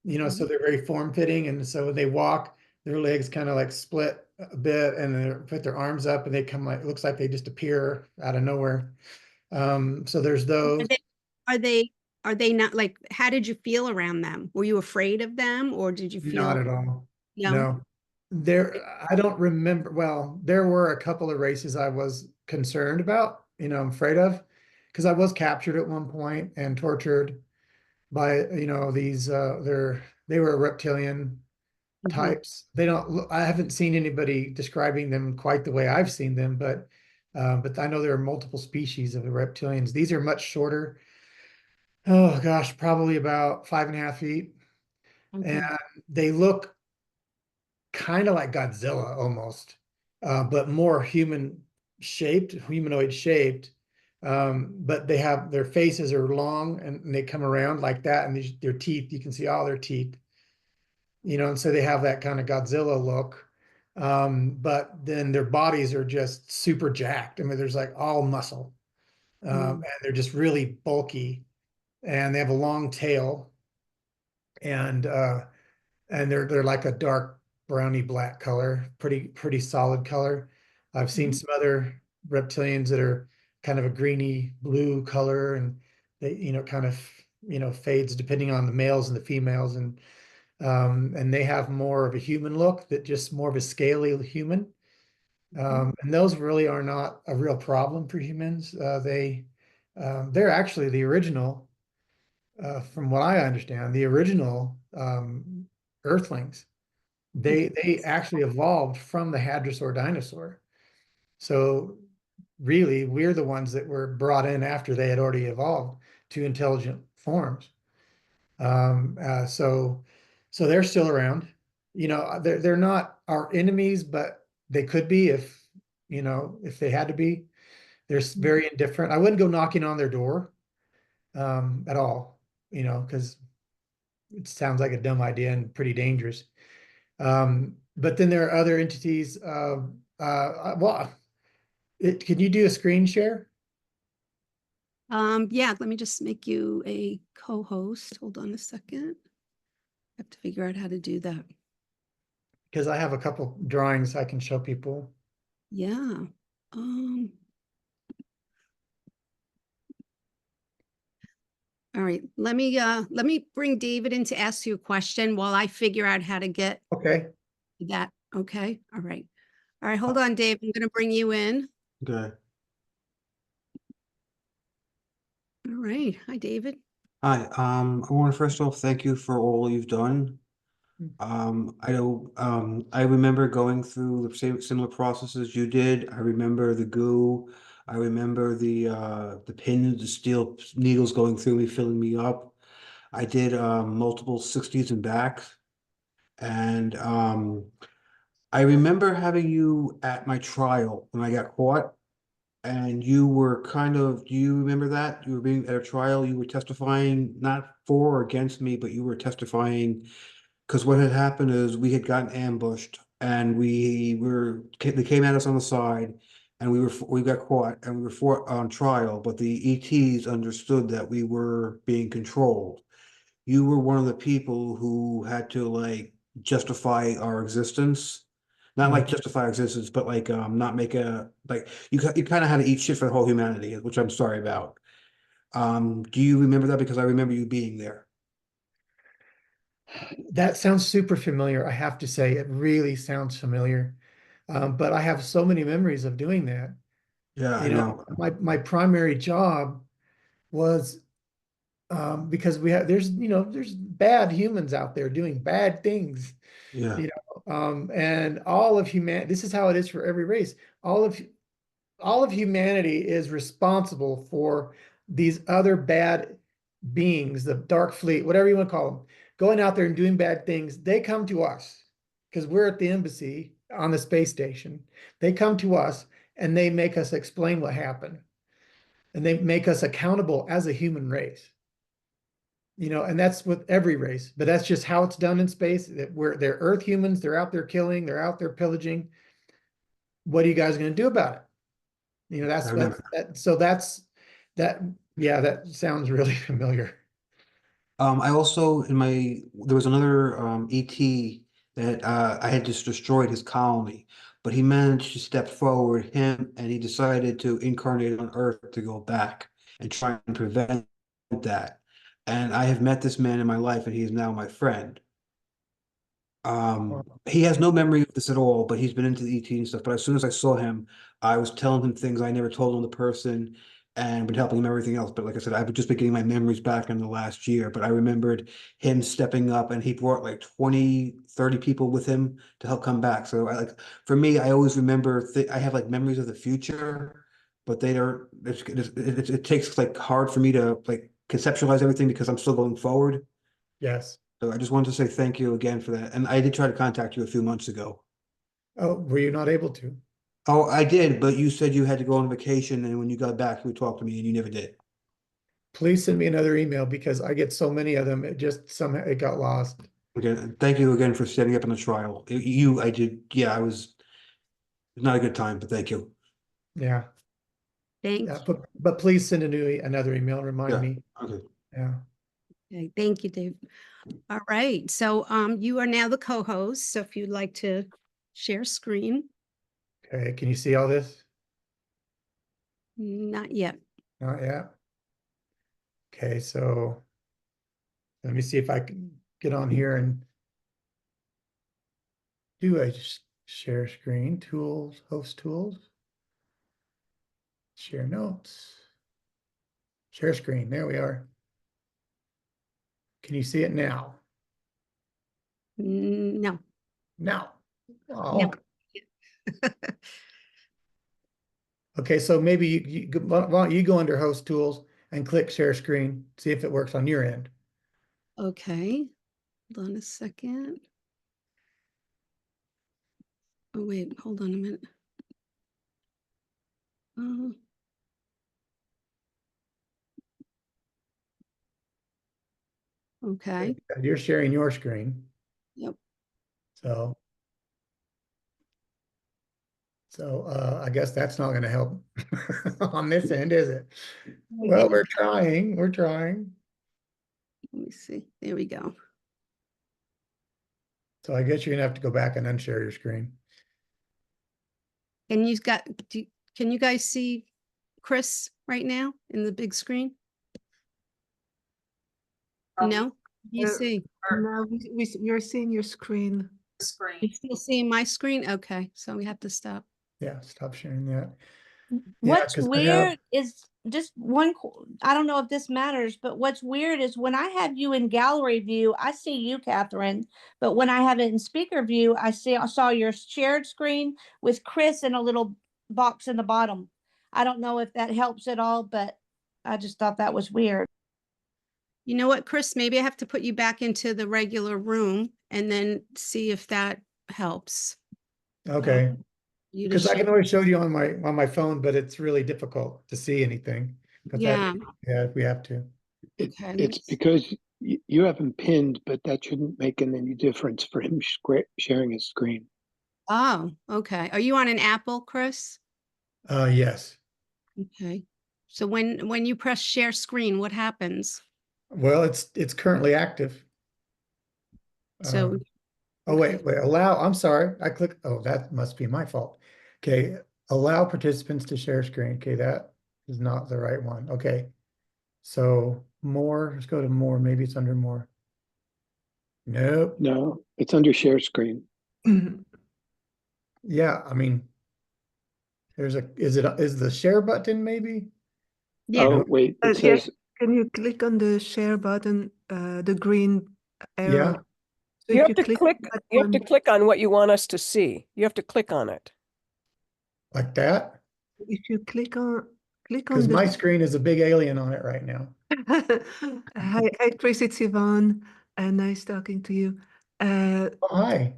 you know, so Mhm. they're very form fitting. And so when they walk, their legs kind of like split a bit and they put their arms up and they come like, it looks like they just appear out of nowhere. So there's Are those. they, are they are they not like, how did you feel around them? Were you afraid of them or did you Not feel, at all. no? No. I don't remember. Well, there were a couple of races I was concerned about, I'm afraid of, because I was captured at one point and tortured by, these, they were reptilian Mhm, types. They don't, I haven't seen anybody describing them quite the way I've seen them, but I know there are multiple species of the reptilians. These are much shorter. Oh gosh, probably about 5.5 feet. And okay. they look kind of like Godzilla almost, but more humanoid shaped. But they have their faces are long and they come around like that, and their teeth, you can see all their teeth, and so they have that kind of Godzilla look. But then their bodies are just super jacked. I mean, there's like all muscle, Mm, and they're just really bulky, and they have a long tail, and they're like a dark browny black color, pretty solid color. I've seen mhm, some other reptilians that are kind of a greeny blue color, and they kind of fades depending on the males and the females, and they have more of a human look, that just more of a scaly human. mhm, And those really are not a real problem for humans. They're actually the original, from what I understand, the original Earthlings. They actually evolved from the hadrosaur dinosaur. So really, we're the ones that were brought in after they had already evolved to intelligent forms. So they're still around. They're not our enemies, but they could be if they had to be. They're mhm. very indifferent. I wouldn't go knocking on their door at all, because it sounds like a dumb idea and pretty dangerous. But then there are other entities. Well, can you do a screen share? Yeah, let me just make you a co-host. Hold on a second. I have to figure out how to do that. Because I have a couple drawings I can show people. Yeah. Um, all right. Let me bring David in to ask you a question while I figure out how to get Okay. that. Okay. All right. All right. Hold on, Dave. I'm gonna bring you in. Okay. All right. Hi, David. Hi, I want to first off thank you for all you've done. I know, I remember going through the same similar processes you did. I remember the goo. I remember the pins, the steel needles going through me, filling me up. I did multiple 60s and backs, and I remember having you at my trial when I got caught. And you were kind of, do you remember that? You were being at a trial, you were testifying not for or against me, but you were testifying because what had happened is we had gotten ambushed and they came at us on the side and we got caught and we were on trial, but the ETs understood that we were being controlled. You were one of the people who had to like justify our existence. Not like Mhm. justify our existence, but like not make a like you kind of had to eat shit for the whole humanity, which I'm sorry about. Do you remember that? Because I remember you being there. That sounds super familiar. I have to say, it really sounds familiar. But I have so many memories of doing that. Yeah, I know. My primary job was, because there's bad humans out there doing bad things, Yeah, and all of humanity. This is how it is for every race. All of all of humanity is responsible for these other bad beings, the Dark Fleet, whatever you want to call them, going out there and doing bad things. They come to us because we're at the embassy on the space station. They come to us and they make us explain what happened, and they make us accountable as a human race. And that's with every race, but that's just how it's done in space. They're Earth humans. They're out there killing. They're out there pillaging. What are you guys going to do about it? I That's remember. that. So that's that. Yeah, that sounds really familiar. I also there was another ET that I had just destroyed his colony, but he managed to step forward, him, and he decided to incarnate on Earth to go back and try and prevent that. And I have met this man in my life, and he is now my friend. He has no memory of this at all, but he's been into the ET and stuff. But as soon as I saw him, I was telling him things I never told him the person and been helping him everything else. But like I said, I've just been getting my memories back in the last year. But I remembered him stepping up, and he brought like 20, 30 people with him to help come back. So I like, for me, I always remember I have like memories of the future, but they are it takes like hard for me to like conceptualize everything because I'm still going forward. Yes. So I just wanted to say thank you again for that. And I did try to contact you a few months ago. Oh, were you not able to? Oh, I did, but you said you had to go on vacation, and when you got back, you would talk to me, and you never did. Please send me another email because I get so many of them. It just somehow it got lost. Again, thank you again for setting up on the trial. I did, yeah, it's not a good time, but thank you. Yeah. Thank Yeah, but please send another email and remind Yeah, me. okay. Yeah. Okay, thank you, Dave. All right, so you are now the co-host, so if you'd like to share screen. Okay, can you see all this? Not yet. Not yet. Okay, so let me see if I can get on here and do a share screen, tools, host tools, share notes, share screen. There we are. Can you see it now? No. Now. Oh, No. okay, so maybe why don't you go under host tools and click share screen, see if it works on your end. Okay, hold on a second. Oh, wait, hold on a minute. Uh, okay, You're sharing your screen. yep. So I guess that's not going to help on this end, is it? Well, we're trying. We're trying. Let me see. There we go. So I guess you're gonna have to go back and unshare your screen. And can you guys see Chris right now in the big screen? No? You Uh, see? No, you're seeing your screen. You still seeing my screen? Okay, so we have to stop. Yeah, stop sharing that. What's 'cause I have- weird is just I don't know if this matters, but what's weird is when I have you in gallery view, I see you, Catherine. But when I have it in speaker view, I saw your shared screen with Chris and a little box in the bottom. I don't know if that helps at all, but I just thought that was weird. You know what, Chris? Maybe I have to put you back into the regular room and then see if that helps. Okay, You to because I can share. always show you on my phone, but it's really difficult to see anything. But Yeah. if we have to. Okay, let It's me see. because you have him pinned, but that shouldn't make any difference for him sharing his screen. Oh, okay. Are you on an Apple, Chris? Yes. Okay. So when you press share screen, what happens? Well, it's currently active. So, Oh, okay. wait, allow, I'm sorry. I clicked, oh, that must be my fault. Okay, allow participants to share screen. Okay, that is not the right one. Okay. So more, let's go to more. Maybe it's under more. Nope. No, it's under share screen. Yeah, I mean, is the share button maybe? Yeah. Oh, wait, it Yes, says, can you click on the share button, the green arrow? Yeah. So You if have to click click, that you have to one- click on what you want us to see. You have to click on it. Like that? If you click on Because the my screen is a big alien on it right now. hi Chris, it's Yvonne, and nice talking to you. Oh, hi.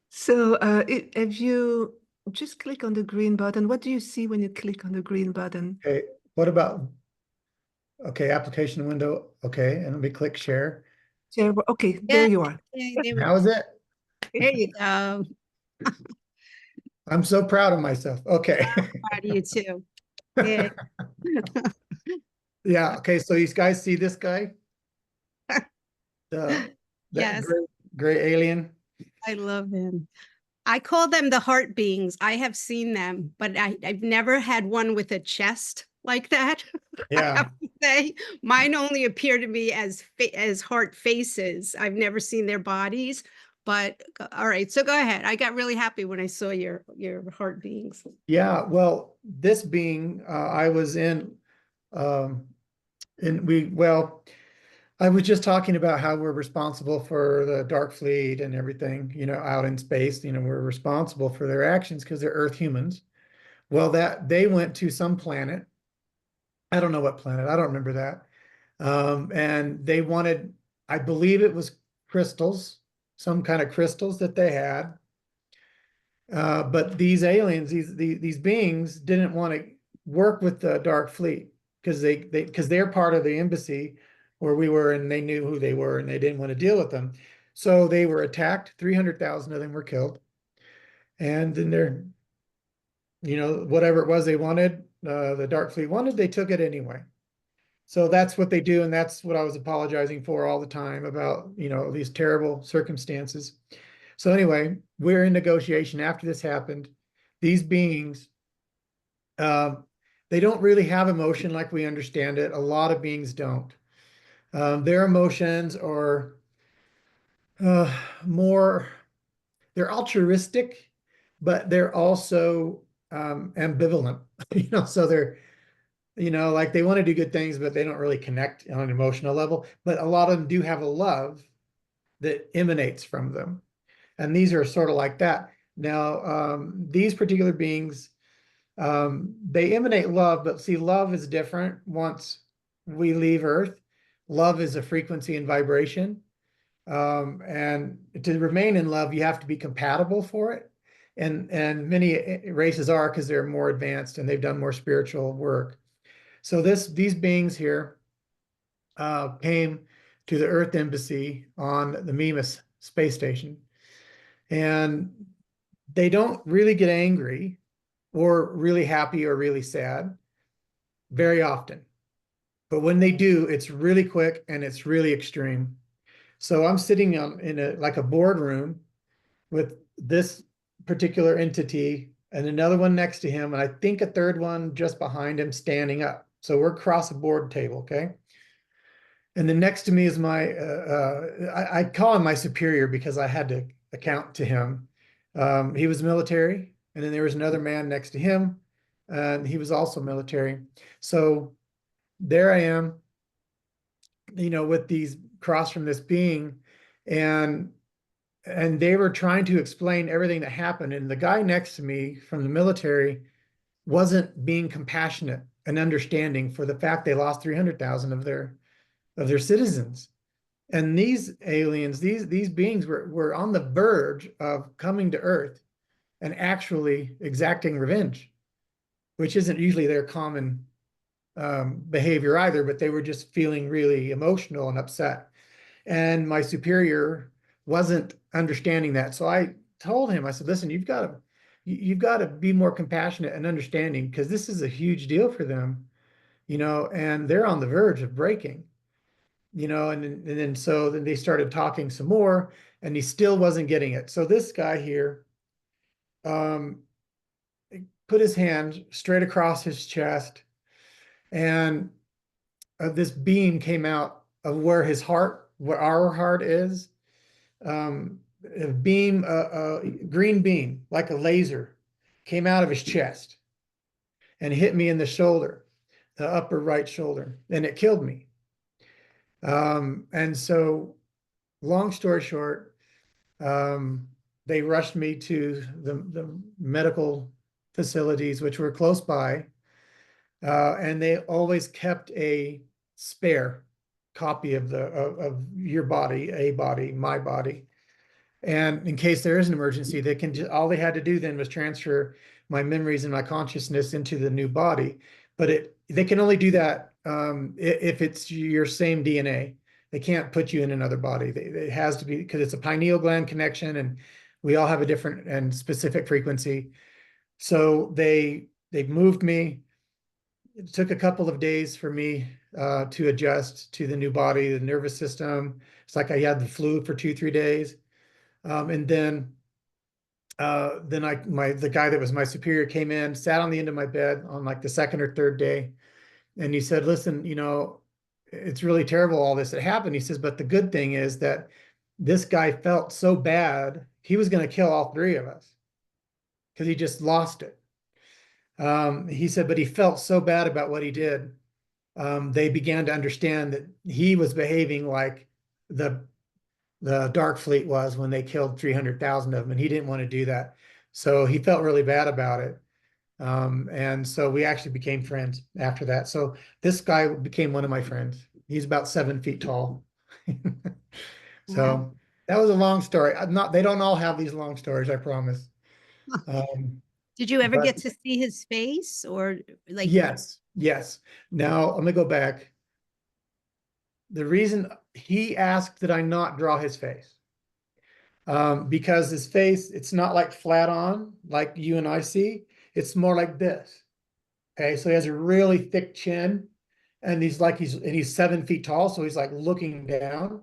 So if you just click on the green button, what do you see when you click on the green button? Okay, what about, okay, application window. Okay, and let me click share. Share, okay, Yeah. there you are. Yeah, there we How is it? There you go. I'm so proud of myself. Okay. Proud of you too. Yeah. Yeah, okay, so you guys see this guy? That Yes. gray alien? I love him. I call them the heart beings. I have seen them, but I've never had one with a chest like that. I Yeah. have to say, mine only appear to me as heart faces. I've never seen their bodies, but all right. So go ahead. I got really happy when I saw your heart beings. Yeah, well, this being, I was um, well, I was just talking about how we're responsible for the Dark Fleet and everything, out in space, we're responsible for their actions because they're Earth humans. Well, that they went to some planet. I don't know what planet, I don't remember that. And they wanted, I believe it was crystals, some kind of crystals that they had. But these aliens, these beings didn't want to work with the Dark Fleet because they're part of the embassy where we were, and they knew who they were, and they didn't want to deal with them. So they were attacked. 300,000 of them were killed, and then whatever it was they wanted, the Dark Fleet wanted, they took it anyway. So that's what they do, and that's what I was apologizing for all the time about, these terrible circumstances. So anyway, we're in negotiation after this happened. These beings, they don't really have emotion like we understand it. A lot of beings don't. Their emotions are more, they're altruistic, but they're also ambivalent. So they're, like they want to do good things, but they don't really connect on an emotional level. But a lot of them do have a love that emanates from them. And these are sort of like that. Now, these particular beings, they emanate love, but see, love is different once we leave Earth. Love is a frequency and vibration. And to remain in love, you have to be compatible for it. And many races are, because they're more advanced and they've done more spiritual work. So these beings here came to the Earth Embassy on the Mimas space station. And they don't really get angry or really happy or really sad very often. But when they do, it's really quick and it's really extreme. So I'm sitting in like a boardroom with this particular entity and another one next to him, and I think a third one just behind him standing up. So we're across a board table, okay? And then next to me is I call him my superior because I had to account to him. He was military, and then there was another man next to him, and he was also military. So there I am, with these across from this being, and they were trying to explain everything that happened. And the guy next to me from the military wasn't being compassionate and understanding for the fact they lost 300,000 of their citizens. And these aliens, these beings were on the verge of coming to Earth and actually exacting revenge, which isn't usually their common behavior either, but they were just feeling really emotional and upset. And my superior wasn't understanding that. So I told him, I said, listen, you've got to be more compassionate and understanding, because this is a huge deal for them, and they're on the verge of breaking. And then they started talking some more, and he still wasn't getting it. So this guy here put his hand straight across his chest, and this beam came out of where our heart is. A beam, a green beam, like a laser, came out of his chest and hit me in the shoulder, the upper right shoulder, and it killed me. And so, long story short, they rushed me to the medical facilities, which were close by, and they always kept a spare copy of your body, my body. And in case there is an emergency, all they had to do then was transfer my memories and my consciousness into the new body. But they can only do that if it's your same DNA. They can't put you in another body. It has to be, because it's a pineal gland connection, and we all have a different and specific frequency. So they moved me. It took a couple of days for me to adjust to the new body, the nervous system. It's like I had the flu for 2-3 days. And then the guy that was my superior came in, sat on the end of my bed on like the second or third day, And he said, listen, you know, it's really terrible, all this that happened. He says, but the good thing is that this guy felt so bad, he was going to kill all three of us because he just lost it. He said, but he felt so bad about what he did. They began to understand that he was behaving like the Dark Fleet was when they killed 300,000 of them, and he didn't want to do that. So he felt really bad about it. And so we actually became friends after that. So this guy became one of my friends. He's about 7 feet tall. So Wow. that was a long story. They don't all have these long stories, I promise. Did you ever But get to see his face or like? yes, yes. Now let me go back. The reason he asked that I not draw his face, because his face, it's not like flat on, like you and I see. It's more like this. Okay, so he has a really thick chin, and he's 7 feet tall, so he's like looking down,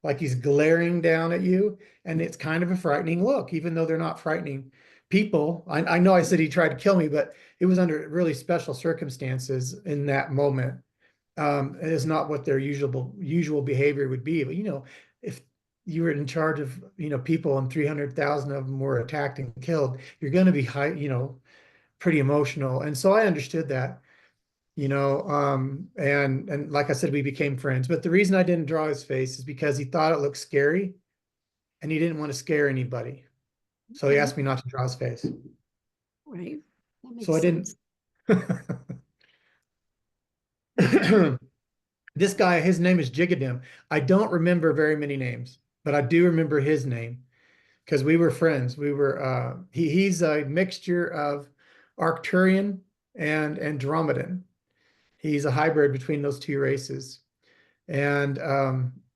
like he's glaring down at you, and it's kind of a frightening look, even though they're not frightening people. I know I said he tried to kill me, but it was under really special circumstances in that moment. It is not what their usual behavior would be. But you know, if you were in charge of, you know, people and 300,000 of them were attacked and killed, you're going to be high, you know, pretty emotional. And so I understood that, you know, and like I said, we became friends. But the reason I didn't draw his face is because he thought it looked scary and he didn't want to scare anybody. So he Okay. asked me not to draw his face. Right. That makes So I didn't. sense. This guy, his name is Jigadim. I don't remember very many names, but I do remember his name because we were friends. We were he's a mixture of Arcturian and Andromedan. He's a hybrid between those two races. And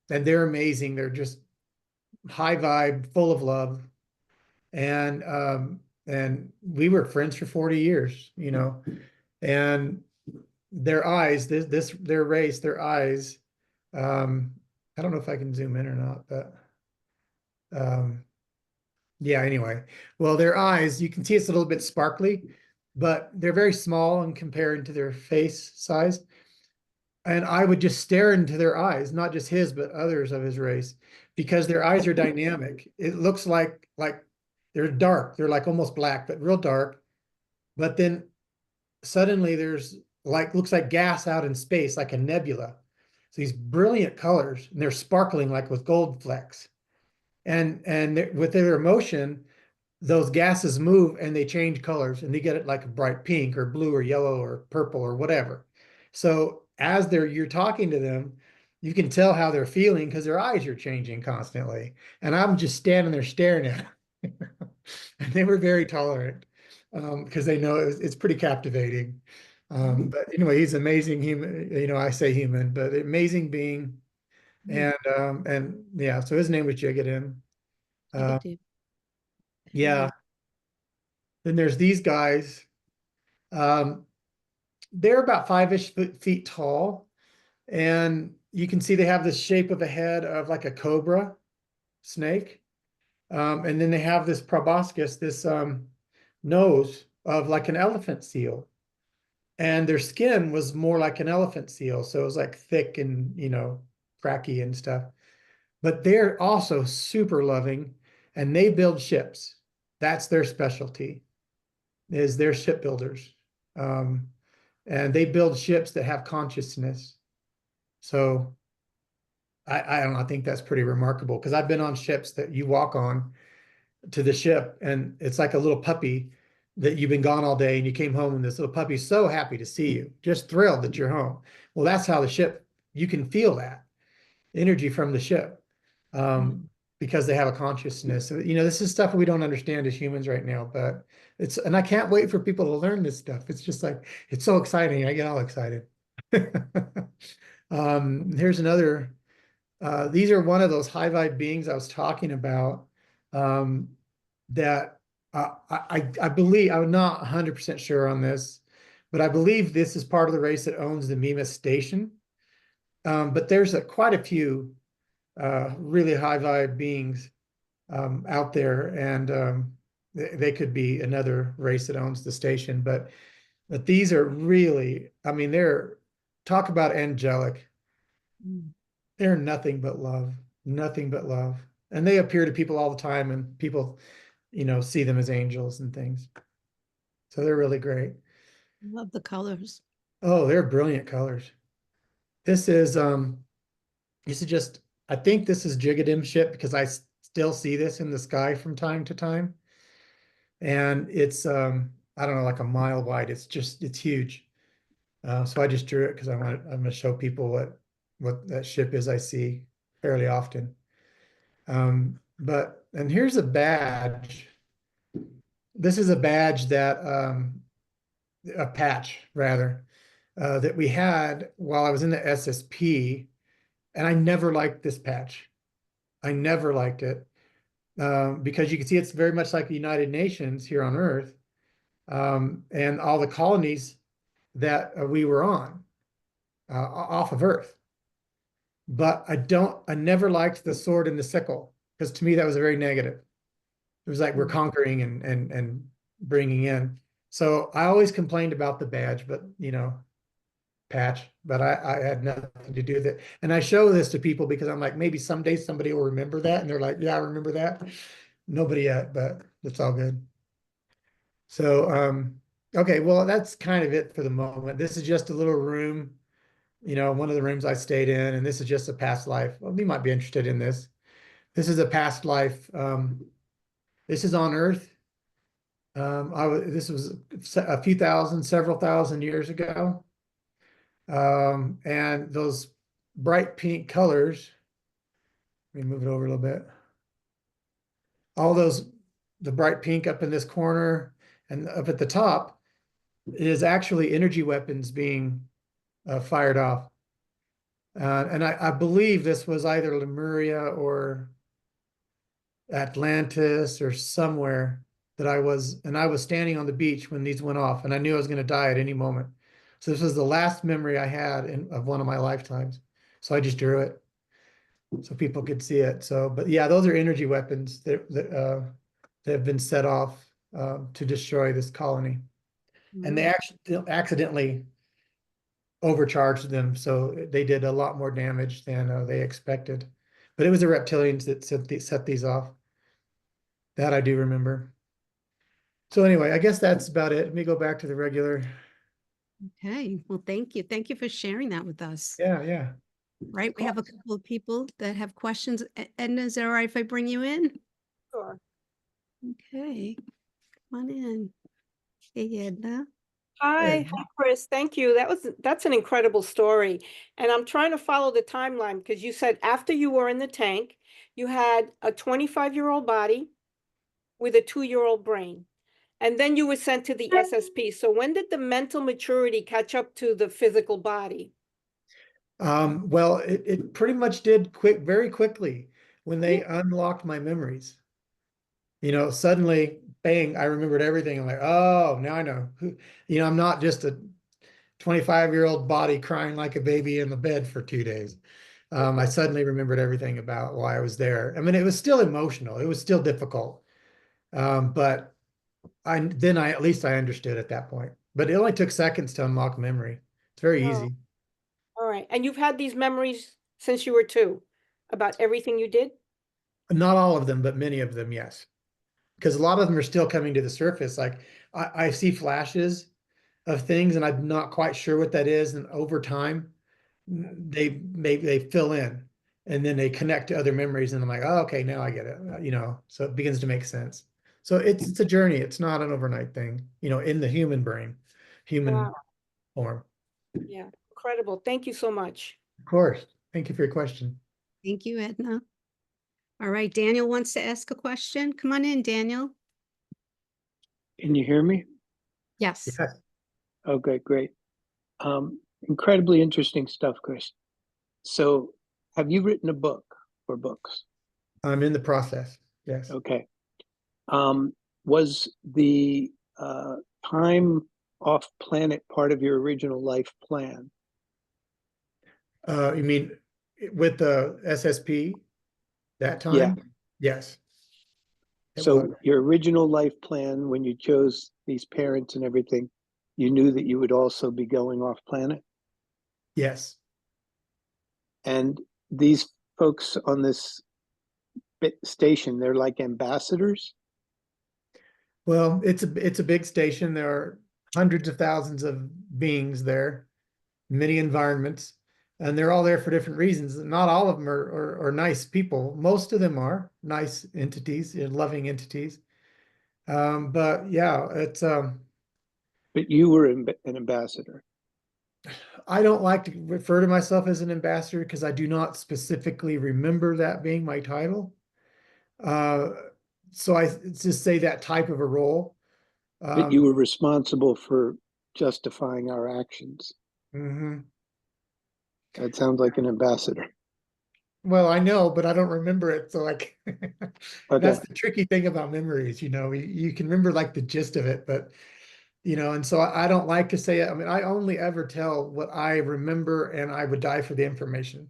they're amazing. They're just high vibe, full of love. And we were friends for 40 years, you know. And their eyes, their race, their eyes, I don't know if I can zoom in or not, but yeah, anyway. Well, their eyes, you can see it's a little bit sparkly, but they're very small in compared to their face size. And I would just stare into their eyes, not just his, but others of his race, because their eyes are dynamic. It looks like they're dark. They're like almost black, but real dark. But then suddenly there's like, looks like gas out in space, like a nebula. So these brilliant colors, and they're sparkling like with gold flecks. And with their emotion, those gases move and they change colors, and they get it like a bright pink or blue or yellow or purple or whatever. So as you're talking to them, you can tell how they're feeling because their eyes are changing constantly. And I'm just standing there staring at them. And they were very tolerant because they know it's pretty captivating. But anyway, he's amazing human. You know, I say human, but amazing being. And yeah, so his name was Jigadim. Yeah. Then there's these guys. They're about 5-ish feet tall, and you can see they have the shape of a head of like a cobra snake. And then they have this proboscis, this nose of like an elephant seal. And their skin was more like an elephant seal. So it was like thick and, you know, cracky and stuff. But they're also super loving, and they build ships. That's their specialty, is they're shipbuilders. And they build ships that have consciousness. So I don't know, I think that's pretty remarkable because I've been on ships that you walk on to the ship, and it's like a little puppy that you've been gone all day and you came home, and this little puppy's so happy to see you, just thrilled that you're home. Well, that's how the ship, you can feel that energy from the ship because they have a consciousness. You know, this is stuff we don't understand as humans right now, but and I can't wait for people to learn this stuff. It's just like, it's so exciting. I get all excited. Here's another, these are one of those high vibe beings I was talking about that I believe, I'm not 100% sure on this, but I believe this is part of the race that owns the Mimas station. But there's quite a few really high vibe beings out there, and they could be another race that owns the station. But these are really, I mean, they're talk about angelic. Mm. They're nothing but love, nothing but love. And they appear to people all the time, and people, see them as angels and things. So they're really great. Love the colors. Oh, they're brilliant colors. This is just, I think this is Jigadim ship because I still see this in the sky from time to time. And it's I don't know, like a mile wide. It's huge. So I just drew it because I'm gonna show people what that ship is I see fairly often. And here's a badge. This is a badge that a patch rather that we had while I was in the SSP, and I never liked this patch. I never liked it because you can see it's very much like the United Nations here on Earth, and all the colonies that we were on off of Earth. But I never liked the sword and the sickle because to me that was very negative. It was like we're conquering and bringing in. So I always complained about the badge, but patch, but I had nothing to do with it. And I show this to people because I'm like, maybe someday somebody will remember that. And they're like, yeah, I remember that. Nobody yet, but it's all good. So, okay, well, that's kind of it for the moment. This is just a little room, one of the rooms I stayed in, and this is just a past life. Well, you might be interested in this. This is a past life. This is on Earth. This was a few thousand, several thousand years ago. And those bright pink colors, let me move it over a little bit. All the bright pink up in this corner and up at the top is actually energy weapons being fired off. And I believe this was either Lemuria or Atlantis or somewhere that I was standing on the beach when these went off, and I knew I was going to die at any moment. So this was the last memory I had of one of my lifetimes. So I just drew it so people could see it. So, but yeah, those are energy weapons that have been set off to destroy this colony. And they actually accidentally overcharged them, so they did a lot more damage than they expected. But it was the reptilians that set these off. That I do remember. So anyway, I guess that's about it. Let me go back to the regular. Okay, well, thank you. Thank you for sharing that with us. Yeah, yeah. Right, we have a couple of people that have questions. Edna, is it all right if I bring you in? Sure. Okay, come on in. Hey, Edna. Hi, Chris. Thank you. That's an incredible story. And I'm trying to follow the timeline because you said after you were in the tank, you had a 25-year-old body with a 2-year-old brain. And then you were sent to the SSP. So when did the mental maturity catch up to the physical body? Well, it pretty much did very quickly when they unlocked my memories. Suddenly, bang, I remembered everything. I'm like, oh, now I know. I'm not just a 25-year-old body crying like a baby in the bed for 2 days. I suddenly remembered everything about why I was there. I mean, it was still emotional. It was still difficult. But at least I understood at that point. But it only took seconds to unlock memory. It's very easy. All right. And you've had these memories since you were 2 about everything you did? Not all of them, but many of them, yes. Because a lot of them are still coming to the surface. Like I see flashes of things and I'm not quite sure what that is. And over time, they fill in and then they connect to other memories. And I'm like, oh, okay, now I get it. So it begins to make sense. So it's a journey. It's not an overnight thing, in the human brain, human form. Yeah, incredible. Thank you so much. Of course. Thank you for your question. Thank you, Edna. All right, Daniel wants to ask a question. Come on in, Daniel. Can you hear me? Yes. Yes. Okay, great. Incredibly interesting stuff, Chris. So have you written a book or books? I'm in the process. Yes. Okay. Was the time off planet part of your original life plan? You mean with the SSP that time? Yeah. Yes. So your original life plan, when you chose these parents and everything, you knew that you would also be going off planet? Yes. And these folks on this station, they're like ambassadors? Well, it's a big station. There are hundreds of thousands of beings there, many environments, and they're all there for different reasons. Not all of them are nice people. Most of them are nice entities, loving entities. But yeah, it's But you were an ambassador. I don't like to refer to myself as an ambassador because I do not specifically remember that being my title. So I just say that type of a role. But you were responsible for justifying our actions. Mhm. That sounds like an ambassador. Well, I know, but I don't remember it. So like, Okay. that's the tricky thing about memories, you can remember like the gist of it, but and so I don't like to say it. I mean, I only ever tell what I remember and I would die for the information.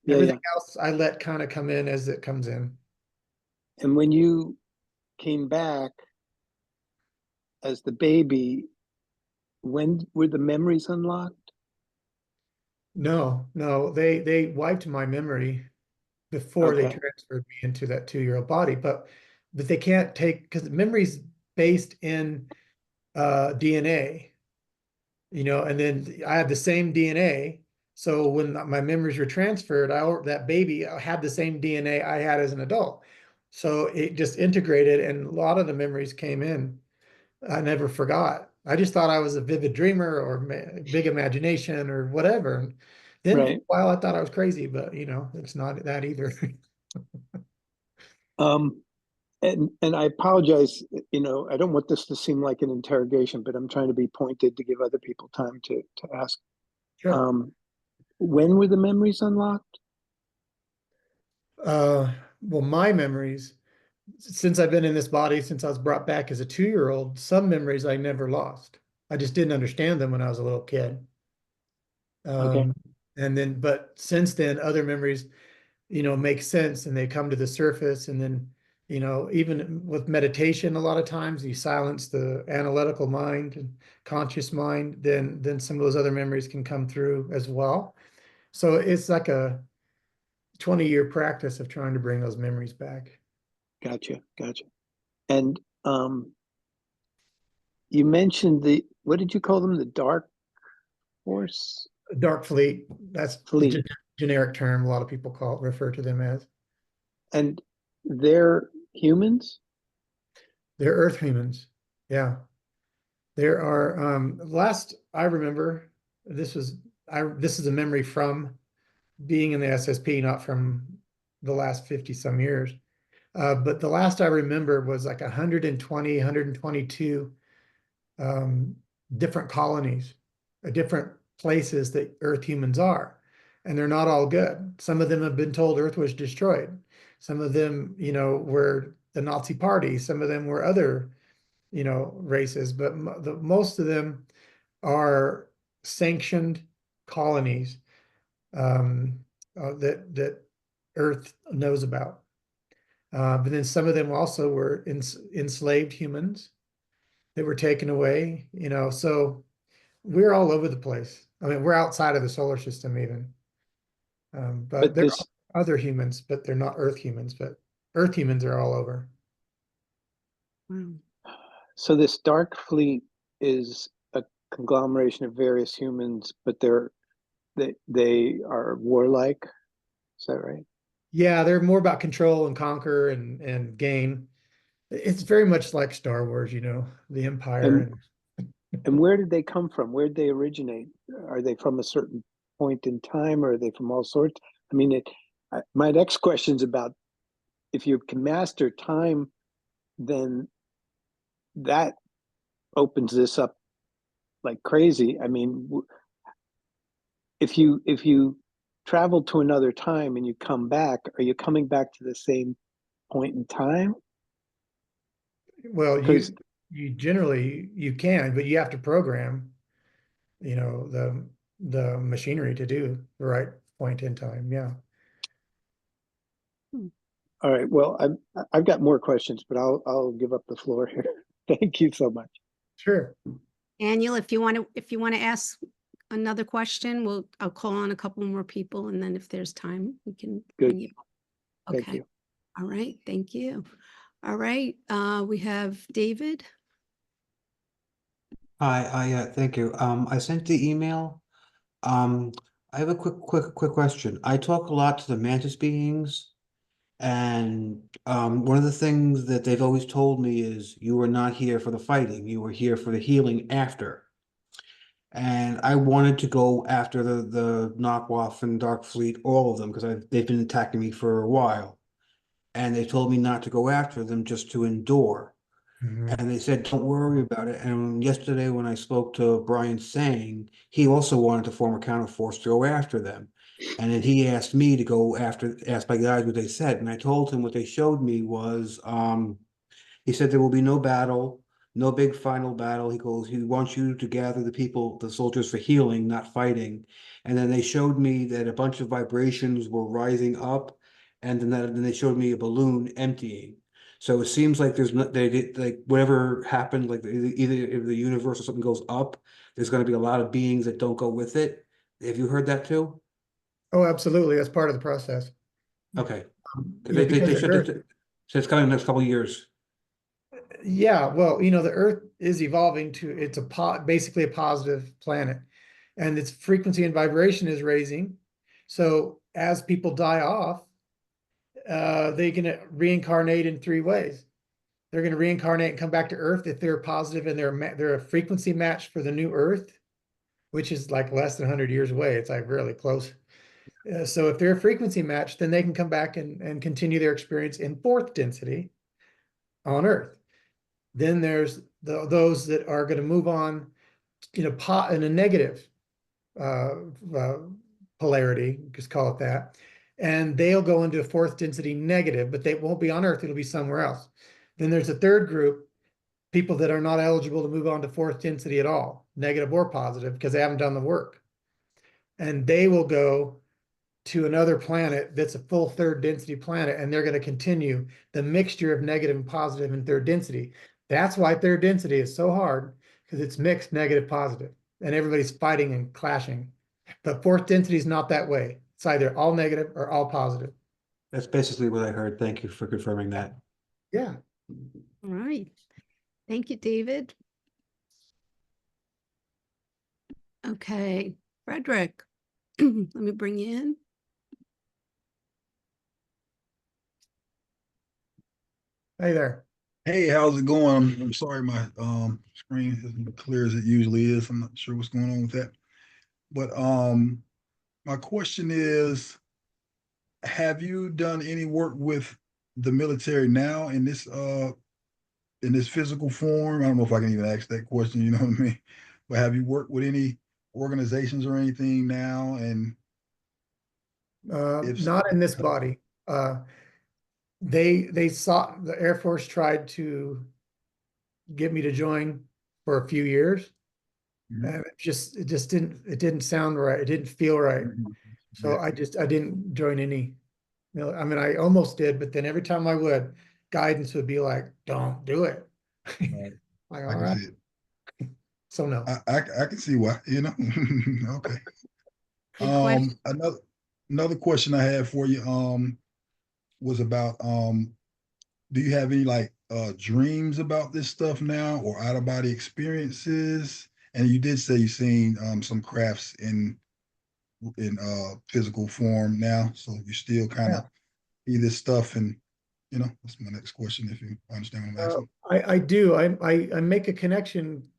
Yeah, Everything yeah. else I let kind of come in as it comes in. And when you came back as the baby, when were the memories unlocked? No, no, they wiped my memory before they Okay. transferred me into that 2-year-old body, but they can't take because memory's based in DNA, and then I had the same DNA. So when my memories were transferred, that baby had the same DNA I had as an adult. So it just integrated, and a lot of the memories came in. I never forgot. I just thought I was a vivid dreamer or big imagination or whatever. Then for a Right. while I thought I was crazy, but it's not that either. Um, and I apologize, I don't want this to seem like an interrogation, but I'm trying to be pointed to give other people time to ask. Sure. When were the memories unlocked? Well, my memories, since I've been in this body, since I was brought back as a 2-year-old, some memories I never lost. I just didn't understand them when I was a little kid. Okay. But since then, other memories, make sense and they come to the surface. And then, even with meditation, a lot of times you silence the analytical mind and conscious mind, then some of those other memories can come through as well. So it's like a 20-year practice of trying to bring those memories back. Gotcha. And you mentioned what did you call them? The dark force? Dark fleet, that's the Fleet. generic term a lot of people refer to them as. And they're humans? They're Earth humans. Yeah. There are last I remember, this is a memory from being in the SSP, not from the last 50 some years. But the last I remember was like 120, 122 different colonies, different places that Earth humans are. And they're not all good. Some of them have been told Earth was destroyed. Some of them, were the Nazi party. Some of them were other, races. But most of them are sanctioned colonies that Earth knows about. But then some of them also were enslaved humans that were taken away, so we're all over the place. I mean, we're outside of the solar system even. But there are other humans, but they're not Earth humans, but Earth humans are all over. So this dark fleet is a conglomeration of various humans, but they are warlike. Is that right? Yeah, they're more about control and conquer and gain. It's very much like Star Wars, the Empire. And where did they come from? Where did they originate? Are they from a certain point in time, or are they from all sorts? I mean, my next question is about if you can master time, then that opens this up like crazy. I mean, if you travel to another time and you come back, are you coming back to the same point in time? Well, you generally you can, but you have to program, the machinery to do the right point in time. Yeah. All right. Well, I've got more questions, but I'll give up the floor here. Thank you so much. Sure. Daniel, if you want to ask another question, I'll call on a couple more people, and then if there's time, we can Good. bring you. Thank Okay. you. All right. Thank you. All right. We have David. Hi, thank you. I sent the email. I have a quick question. I talk a lot to the mantis beings, and one of the things that they've always told me is you were not here for the fighting, you were here for the healing after. And I wanted to go after the knockoff and Dark Fleet, all of them, because they've been attacking me for a while. And they told me not to go after them, just to endure. Mhm. And they said, don't worry about it. And yesterday, when I spoke to Brian Sang, he also wanted to form a counterforce to go after them. And then he asked me to go ask my guys what they said. And I told him what they showed me was, he said there will be no battle, no big final battle. He goes, he wants you to gather the people, the soldiers, for healing, not fighting. And then they showed me that a bunch of vibrations were rising up, and then they showed me a balloon emptying. So it seems like there's not they did like whatever happened, like either if the universe or something goes up, there's going to be a lot of beings that don't go with it. Have you heard that too? Oh, absolutely. That's part of the process. Okay. Because They the said Earth, that so it's coming in the next couple of years. yeah, well, the Earth is evolving to, it's basically a positive planet, and its frequency and vibration is raising. So as people die off, they can reincarnate in three ways. They're going to reincarnate and come back to Earth if they're positive and they're a frequency match for the new Earth, which is like less than 100 years away. It's like really close. So if they're a frequency match, then they can come back and continue their experience in fourth density on Earth. Then there's those that are going to move on in a negative uh, uh, polarity, just call it that, and they'll go into a fourth density negative, but they won't be on Earth. It'll be somewhere else. Then there's a third group, people that are not eligible to move on to fourth density at all, negative or positive, because they haven't done the work, and they will go to another planet that's a full third density planet, and they're going to continue the mixture of negative and positive in third density. That's why third density is so hard, because it's mixed negative, positive, and everybody's fighting and clashing. But fourth density is not that way. It's either all negative or all positive. That's basically what I heard. Thank you for confirming that. Yeah. All right. Thank you, David. Okay, Frederick, let me bring you in. Hey there. Hey, how's it going? I'm sorry my screen isn't clear as it usually is. I'm not sure what's going on with that. But my question is, have you done any work with the military now in this physical form? I don't know if I can even ask that question, you know what I mean? But have you worked with any organizations or anything now? And if Not in this body. They sought, the Air Force tried to get me to join for a few years. Mhm. And it didn't sound right. It didn't feel right. So Yeah, I didn't join any. I mean, I almost did, but then every time I would, guidance would be like, don't do it. right. Like, I all can right. see it. So no. I can see why, you know. Okay. Good question. Another question I had for you was about do you have any like dreams about this stuff now or out of body experiences? And you did say you've seen some crafts in physical form now, so you still kind Yeah. of see this stuff, and that's my next question if you understand what I'm asking. I do. I make a connection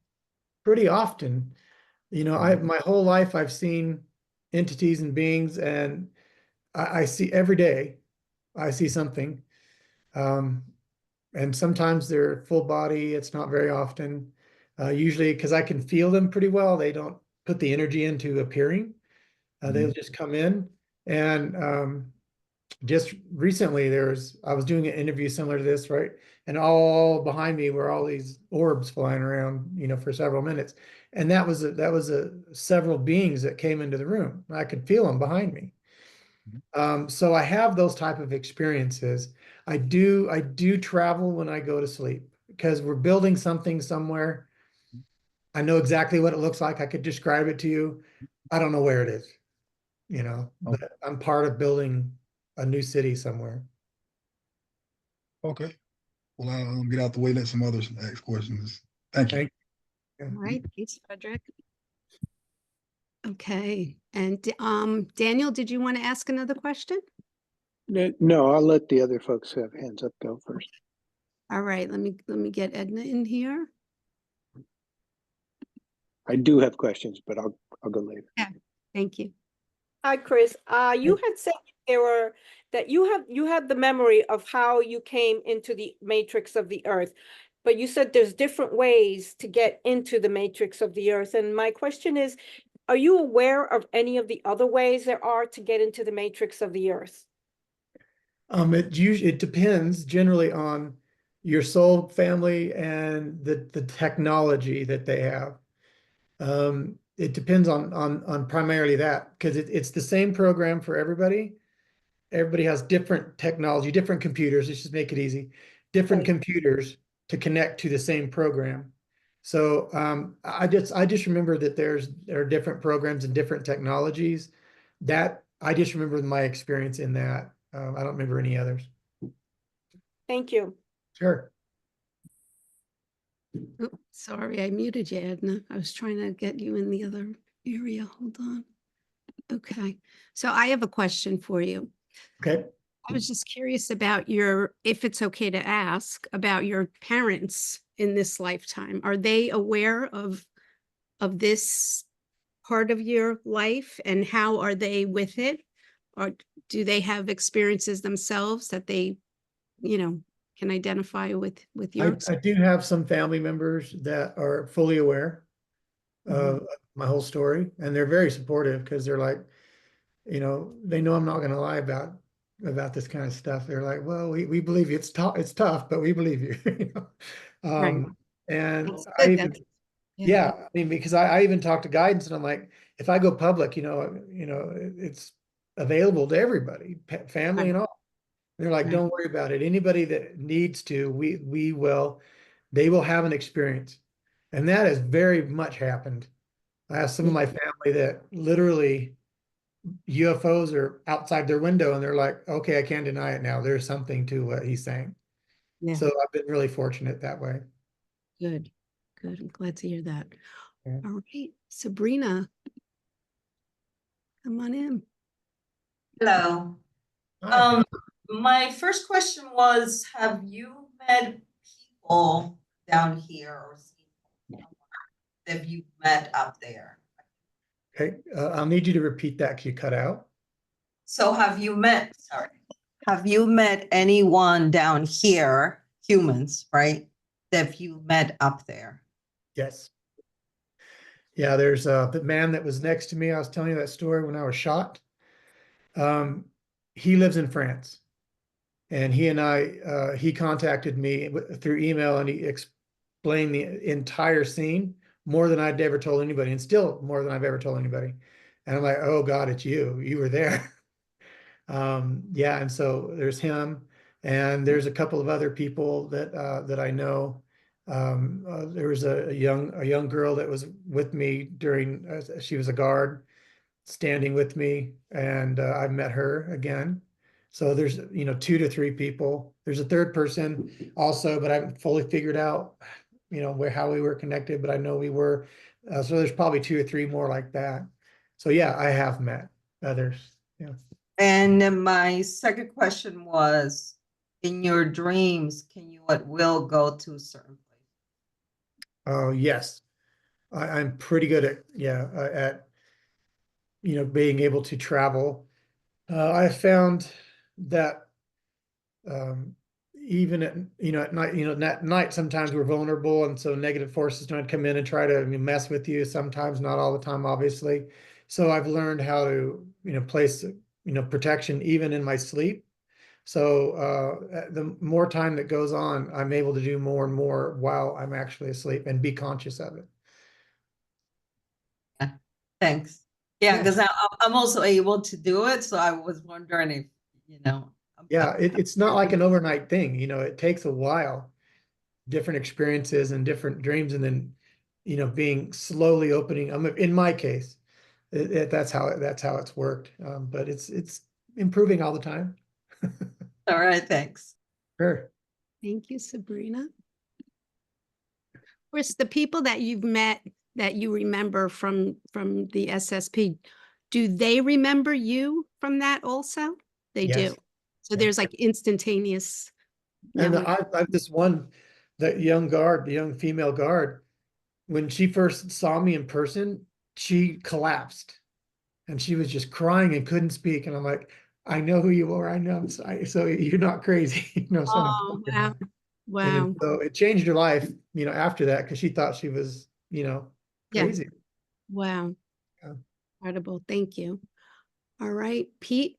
pretty often. My whole life I've seen entities and beings, and I see every day, I see something. Um, and sometimes they're full body. It's not very often. Usually, because I can feel them pretty well, they don't put the energy into appearing. They'll just come in. And just recently, I was doing an interview similar to this, right? And all behind me were all these orbs flying around, for several minutes. And that was several beings that came into the room. I could feel them behind me. So I have those type of experiences. I do travel when I go to sleep because we're building something somewhere. I know exactly what it looks like. I could describe it to you. I don't know where it is, but I'm part of building a new city somewhere. Okay. Well, I'll get out the way, let some others ask questions. Thank you. Thank you. All right, thanks, Frederick. Okay, and Daniel, did you want to ask another question? No, I'll let the other folks who have hands up go first. All right, let me get Edna in here. I do have questions, but I'll go later. Yeah, thank you. Hi, Chris. You had said that you had the memory of how you came into the matrix of the earth, but you said there's different ways to get into the matrix of the earth. And my question is, are you aware of any of the other ways there are to get into the matrix of the earth? It depends generally on your soul family and the technology that they have. It depends on primarily that, because it's the same program for everybody. Everybody has different technology, different computers. Let's just make it easy. Different Right. computers to connect to the same program. So I just remember that there are different programs and different technologies. That I just remember my experience in that. I don't remember any others. Thank you. Sure. Oh, sorry, I muted you, Edna. I was trying to get you in the other area. Hold on. Okay, so I have a question for you. Okay. I was just curious about if it's okay to ask, about your parents in this lifetime. Are they aware of this part of your life, and how are they with it? Or do they have experiences themselves that they, can identify with your I do have some family members that are fully aware Mhm. of my whole story, and they're very supportive because they're like, they know I'm not going to lie about this kind of stuff. They're like, well, we believe you. It's tough, but we believe you. Right. And That's I good. even, Yeah. yeah, I mean, because I even talk to guidance, and I'm like, if I go public, it's available to everybody, family Right. and all. They're like, Right. don't worry about it. Anybody that needs to, they will have an experience. And that has very much happened. I have some of my family that literally UFOs are outside their window, and they're like, okay, I can't deny it now. There's something to what he's saying. Yeah. So I've been really fortunate that way. Good. Good. I'm glad to hear that. Yeah. All right, Sabrina, come on in. Hello. Hi. My first question was, have you met people down here or seen someone that you met up there? Okay. I'll need you to repeat that because you cut out. So have you met anyone down here, humans, right? That you met up there? Yes. Yeah, there's the man that was next to me. I was telling you that story when I was shot. He lives in France, and he contacted me through email, and he explained the entire scene more than I'd ever told anybody, and still more than I've ever told anybody. And I'm like, oh God, it's you. You were there. Yeah, and so there's him, and there's a couple of other people that I know. There was a young girl that was with me during, she was a guard standing with me, and I've met her again. So there's 2 to 3 people. There's a third person also, but I haven't fully figured out how we were connected, but I know we were. So there's probably 2 or 3 more like that. So yeah, I have met others. Yeah. And my second question was, in your dreams, can you at will go to certain places? Oh yes, I'm pretty good at being able to travel. I found that even at night, at night sometimes we're vulnerable, and so negative forces don't come in and try to mess with you. Sometimes, not all the time, obviously. So I've learned how to place protection even in my sleep. So the more time that goes on, I'm able to do more and more while I'm actually asleep and be conscious of it. Yeah, thanks. Yeah, because I'm also able to do it. So I was wondering if, Yeah, it's not like an overnight thing. It takes a while, different experiences and different dreams, and then being slowly opening. In my case, that's how it's worked. But it's improving all the time. All right, thanks. Sure. Thank you, Sabrina. Chris, the people that you've met that you remember from the SSP, do they remember you from that also? They Yes. do. So Yeah. there's like instantaneous. And memory. I've this one, that young guard, the young female guard, when she first saw me in person, she collapsed and she was just crying and couldn't speak. And I'm like, I know who you are. I know. So you're not crazy. So I'm Oh, talking wow. about. Wow. And then, so it changed her life, after that, because she thought she was, Yeah. crazy. Wow. Yeah. Incredible. Thank you. All right, Pete.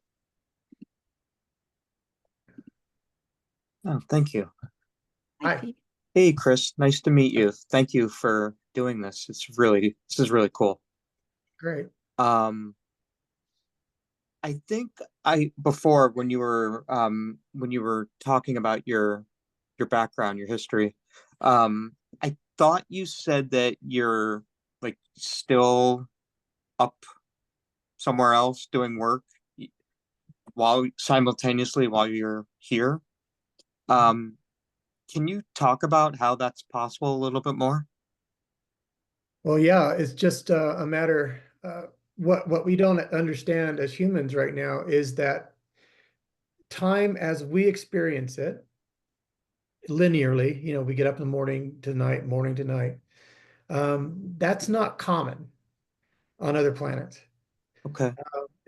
Oh, thank you. Hi. Pete. Hey, Chris, nice to meet you. Thank you for doing this. This is really cool. Great. I think before when you were talking about your background, your history, I thought you said that you're like still up somewhere else doing work while you're here. Can you talk about how that's possible a little bit more? Well, yeah, it's just a matter, what we don't understand as humans right now is that time as we experience it linearly, we get up in the morning to night, morning to night. That's not common on other planets. Okay.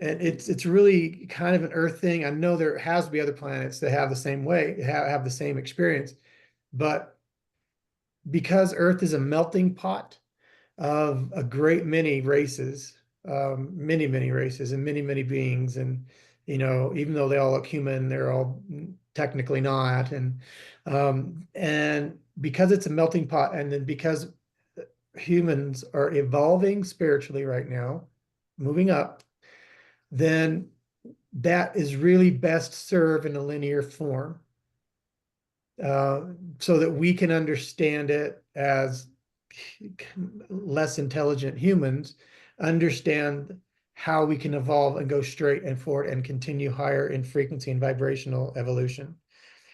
And it's really kind of an Earth thing. I know there has to be other planets that have the same way, have the same experience, but because Earth is a melting pot of a great many races, many races and many beings, and even though they all look human, they're all technically not, and because it's a melting pot, and then because humans are evolving spiritually right now, moving up, then that is really best served in a linear form, so that we can understand it as less intelligent humans understand how we can evolve and go straight and forward and continue higher in frequency and vibrational evolution.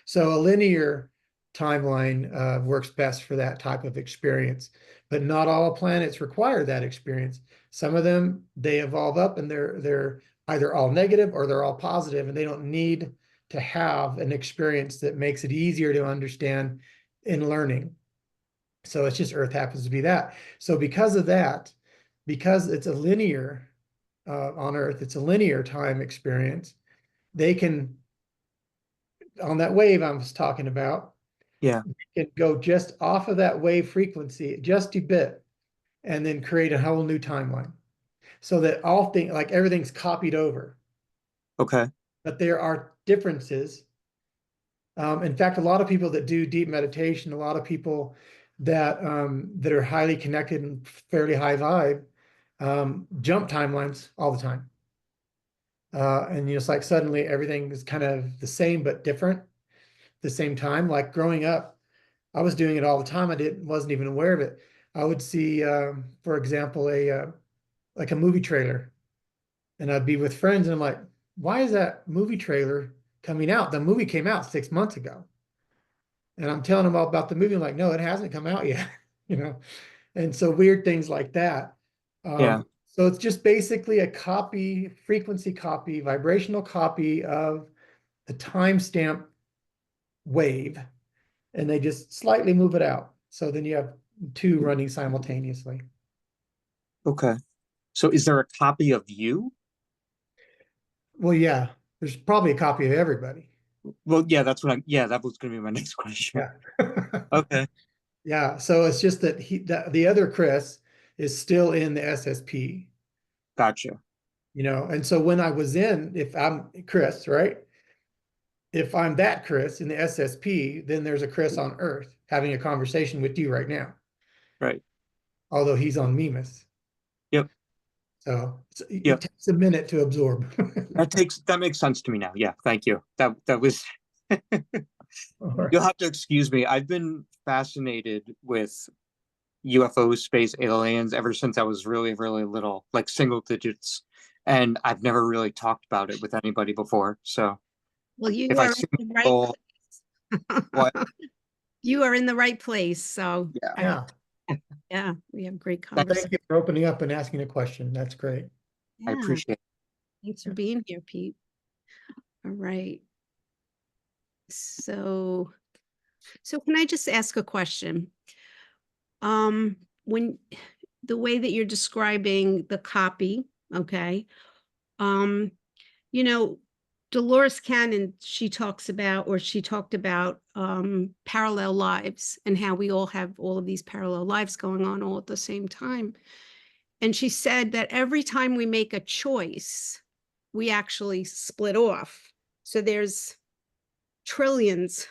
So a linear timeline works best for that type of experience, but not all planets require that experience. Some of them, they evolve up and they're either all negative or they're all positive, and they don't need to have an experience that makes it easier to understand in learning. So it's just Earth happens to be that. So because of that, because it's a linear on Earth, it's a linear time experience, they can, on that wave I was talking about, Yeah. it go just off of that wave frequency just a bit, and then create a whole new timeline, so that all things, like everything's copied over. Okay. But there are differences. In fact, a lot of people that do deep meditation, a lot of people that are highly connected and fairly high vibe, jump timelines all the time. And it's like suddenly everything is kind of the same but different at the same time. Like growing up, I was doing it all the time. Wasn't even aware of it. I would see, for example, like a movie trailer, and I'd be with friends, and I'm like, why is that movie trailer coming out? The movie came out 6 months ago. And I'm telling them all about the movie. I'm like, no, it hasn't come out yet, And so weird things like that. Yeah. So it's just basically a copy, frequency copy, vibrational copy of the timestamp wave, and they just slightly move it out. So then you have two running simultaneously. Okay. So is there a copy of you? Well, yeah, there's probably a copy of everybody. Well, yeah, that was going to be my next question. Yeah. Okay. Yeah. So it's just that the other Chris is still in the SSP. Gotcha. And so when I was if I'm Chris, right? If I'm that Chris in the SSP, then there's a Chris on Earth having a conversation with you right now. Right. Although he's on Mimas. Yep. So Yep. it takes a minute to absorb. That makes sense to me now. Yeah. Thank you. That was, All right. you'll have to excuse me. I've been fascinated with UFOs, space aliens ever since I was really, really little, like single digits. And I've never really talked about it with anybody before. So Well, you if I are see in the right people, what? place. You are in the right place. So Yeah. Yeah. yeah, we have great Thank conversation. you for opening up and asking a question. That's great. I Yeah, appreciate it. thanks for being here, Pete. All right. So can I just ask a question? When the way that you're describing the copy, okay, um, you know, Dolores Cannon, she talked about parallel lives and how we all have all of these parallel lives going on all at the same time. And she said that every time we make a choice, we actually split off. So there's trillions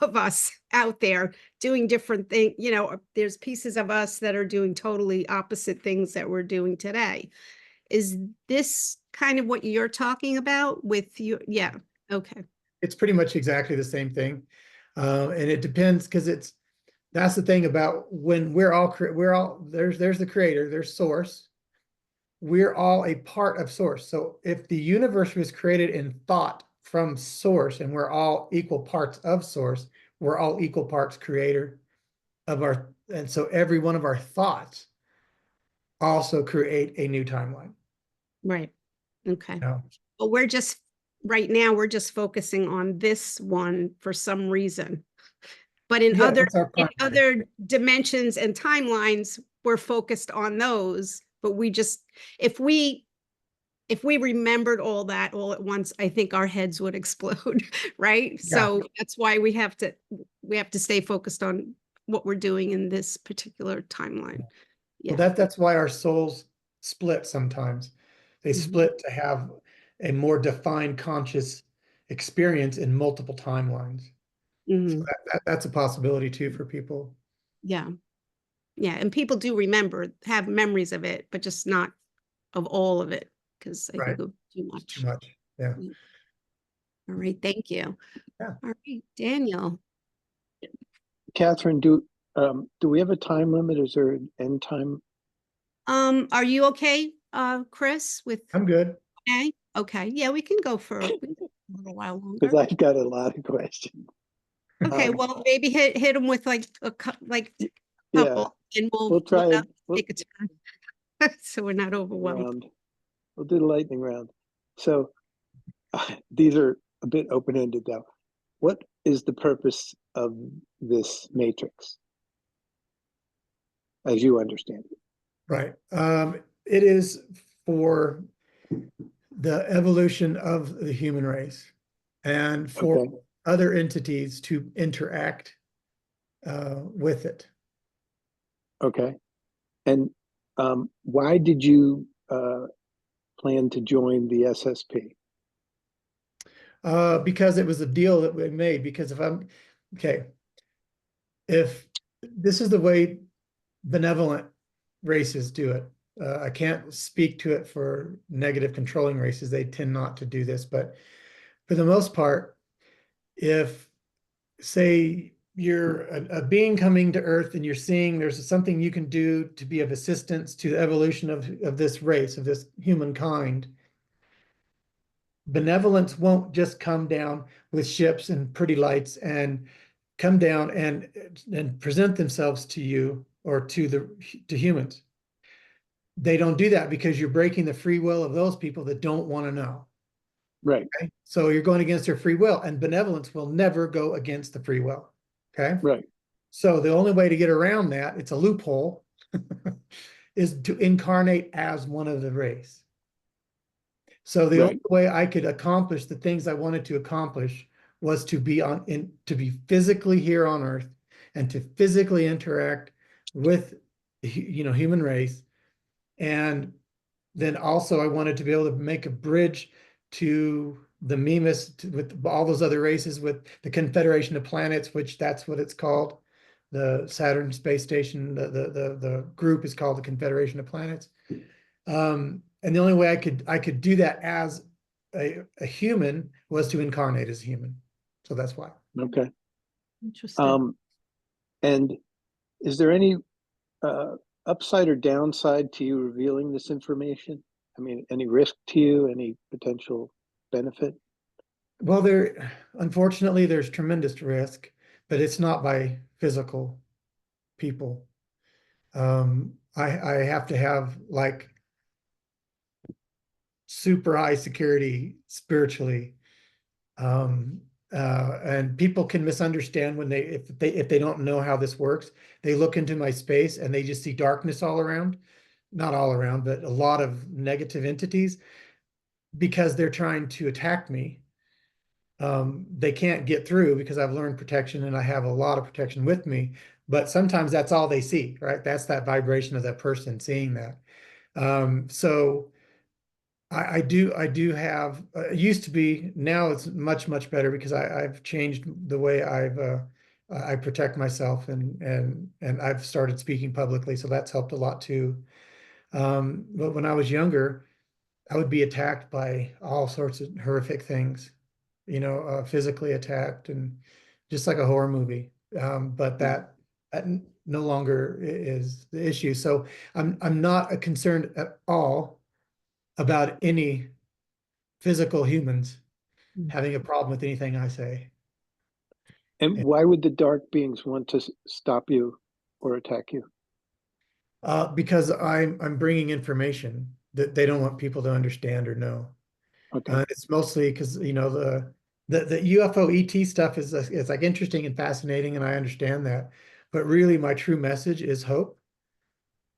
of us out there doing different things. You know, there's pieces of us that are doing totally opposite things that we're doing today. Is this kind of what you're talking about with you? Yeah. Okay. It's pretty much exactly the same thing. And it depends because that's the thing about when we're all there's the creator, there's source. We're all a part of source. So if the universe was created in thought from source and we're all equal parts of source, we're all equal parts creator of and so every one of our thoughts also create a new timeline. Right. Okay. You But right now, we're just focusing on this one for some reason. But in Yeah, that's our primary. other dimensions and timelines, we're focused on those. But if we remembered all that all at once, I think our heads would explode, right? Yeah. So that's why we have to stay focused on what we're doing in this particular timeline. Yeah. Well, that's why our souls split sometimes. They split to have a more defined conscious experience in multiple timelines. So that's a possibility too for people. Yeah. Yeah. And people do have memories of it, but just not of all of it, because I Right. think it would be too much. Too much. Yeah. All right. Thank you. Yeah. All right, Daniel. Catherine, do we have a time limit? Is there an end time? Are you okay, Chris, with? I'm good. Okay. Okay. Yeah, we can go for a little while Because longer. I've got a lot of questions. Okay, well, maybe hit them with like a couple, Yeah, and we'll try it. take a turn. So we're not overwhelmed. Round. We'll do the lightning round. So these are a bit open-ended though. What is the purpose of this matrix, as you understand it? Right. It is for the evolution of the human race and for other entities to interact with it. Okay. And why did you plan to join the SSP? Because it was a deal that we made. Because if this is the way benevolent races do it. I can't speak to it for negative controlling races. They tend not to do this, but for the most part, if say you're a being coming to Earth and you're seeing there's something you can do to be of assistance to the evolution of this race, of this humankind, benevolence won't just come down with ships and pretty lights and come down and present themselves to you or to humans. They don't do that because you're breaking the free will of those people that don't want to know. Right. Okay? So you're going against their free will, and benevolence will never go against the free will. Okay. Right. So the only way to get around that, it's a loophole, is to incarnate as one of the race. So the only way I could accomplish the things I wanted to accomplish was to be physically here on Earth and to physically interact with human race. And then also I wanted to be able to make a bridge to the Mimas with all those other races, with the Confederation of Planets, which that's what it's called. The Saturn space station, the group is called the Confederation of Planets. And the only way I could do that as a human was to incarnate as a human. So that's why. Okay. Interesting. And is there any upside or downside to you revealing this information? I mean, any risk to you, any potential benefit? Well, unfortunately, there's tremendous risk, but it's not by physical people. I have to have like super high security spiritually. And people can misunderstand when if they don't know how this works, they look into my space and they just see darkness all around, not all around, but a lot of negative entities because they're trying to attack me. They can't get through because I've learned protection and I have a lot of protection with me, but sometimes that's all they see, right? That's that vibration of that person seeing that. So I do have, it used to be, now it's much, much better because I've changed the way I protect myself and I've started speaking publicly. So that's helped a lot too. But when I was younger, I would be attacked by all sorts of horrific things, physically attacked and just like a horror movie. But that no longer is the issue. So I'm not concerned at all about any physical humans having a problem with anything I say. And why would the dark beings want to stop you or attack you? Because I'm bringing information that they don't want people to understand or know. Okay. It's mostly because the UFO ET stuff is like interesting and fascinating, and I understand that. But really, my true message is hope.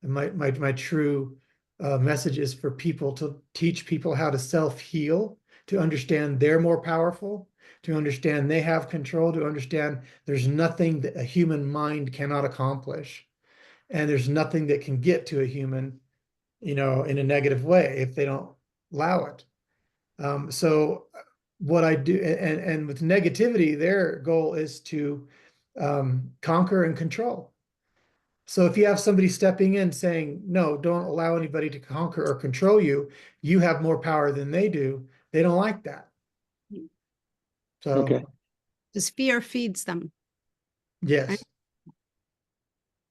And my true message is for people to teach people how to self-heal, to understand they're more powerful, to understand they have control, to understand there's nothing that a human mind cannot accomplish. And there's nothing that can get to a human, in a negative way if they don't allow it. So what I do, and with negativity, their goal is to conquer and control. So if you have somebody stepping in saying, no, don't allow anybody to conquer or control you, you have more power than they do, they don't like that. So, okay. Because fear feeds them. Yes. Right?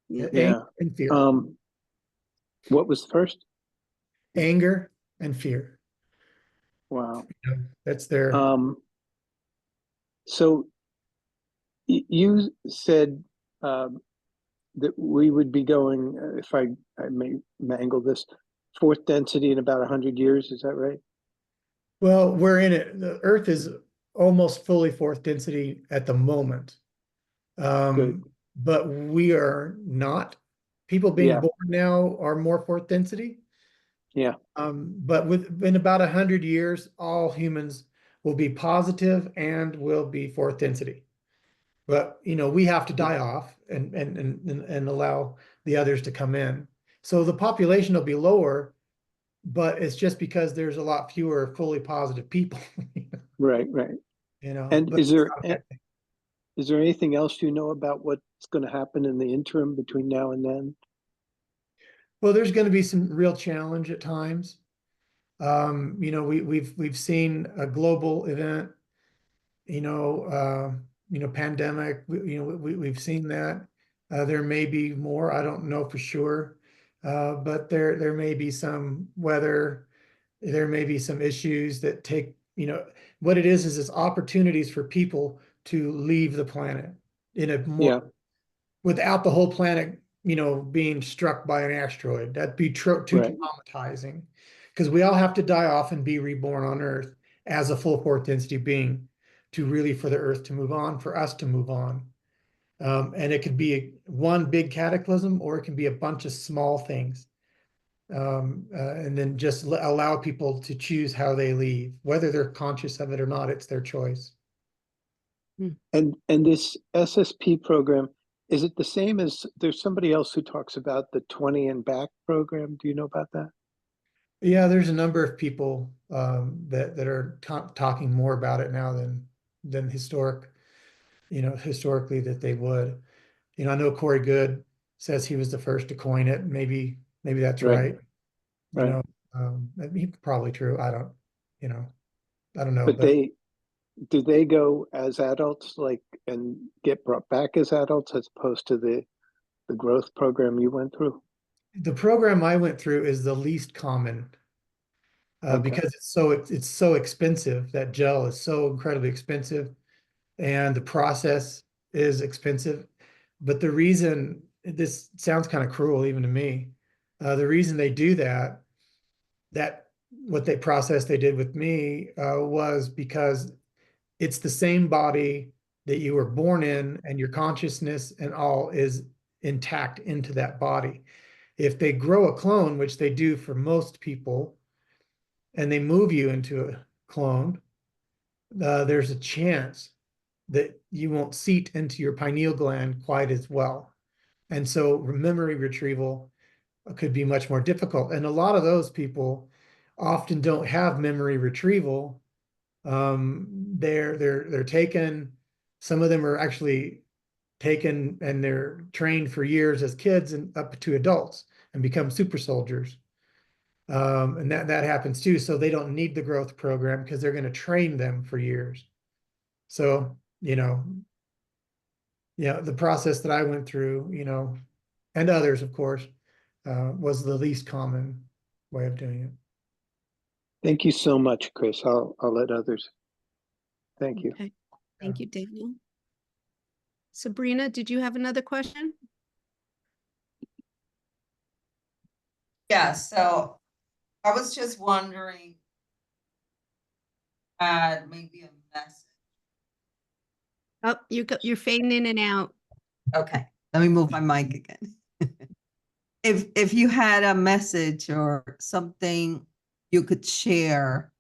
Yeah. Yeah. And fear. What was first? Anger and fear. Wow. That's their. So you said that we would be going, if I may mangle this, fourth density in about 100 years. Is that right? Well, we're in it. The Earth is almost fully fourth density at the moment. Good. But we are not. People being born now are more fourth density. Yeah. But in about 100 years, all humans will be positive and will be fourth density. But we have to die off and allow the others to come in. So the population will be lower, but it's just because there's a lot fewer fully positive people. Right. And is there anything else you know about what's going to happen in the interim between now and then? Well, there's going to be some real challenge at times. We've seen a global event, pandemic. We've seen that. There may be more. I don't know for sure, but there may be some weather. There may be some issues that take. What it is it's opportunities for people to leave the planet in a more without the whole planet, being struck by an asteroid. That'd be too traumatizing, because we all have to die off and be reborn on Earth as a full fourth density being for the Earth to move on, for us to move on. And it could be one big cataclysm, or it can be a bunch of small things. And then just allow people to choose how they leave, whether they're conscious of it or not. It's their choice. And this SSP program, is it the same as, there's somebody else who talks about the 20 and back program? Do you know about that? Yeah, there's a number of people that are talking more about it now than historically that they would. I know Corey Good says he was the first to coin it. Maybe that's right. Probably true. I don't know. But do they go as adults, and get brought back as adults, as opposed to the the growth program you went through? The program I went through is the least common. Okay. Because it's so expensive. That gel is so incredibly expensive, and the process is expensive. But the reason, this sounds kind of cruel even to me, the reason they do that what they process they did with me was because it's the same body that you were born in, and your consciousness and all is intact into that body. If they grow a clone, which they do for most people, and they move you into a clone, there's a chance that you won't seat into your pineal gland quite as well. And so memory retrieval could be much more difficult. And a lot of those people often don't have memory retrieval. They're taken, some of them are actually taken and they're trained for years as kids and up to adults and become super soldiers. And that happens too. So they don't need the growth program because they're going to train them for years. So, the process that I went through, and others, of course, was the least common way of doing it. Thank you so much, Chris. I'll let others. Thank you. Okay. Thank you, Daniel. Sabrina, did you have another question? Yeah, so I was just wondering, maybe a message. Oh, you're fading in and out. Okay, let me move my mic again. If you had a message or something you could share,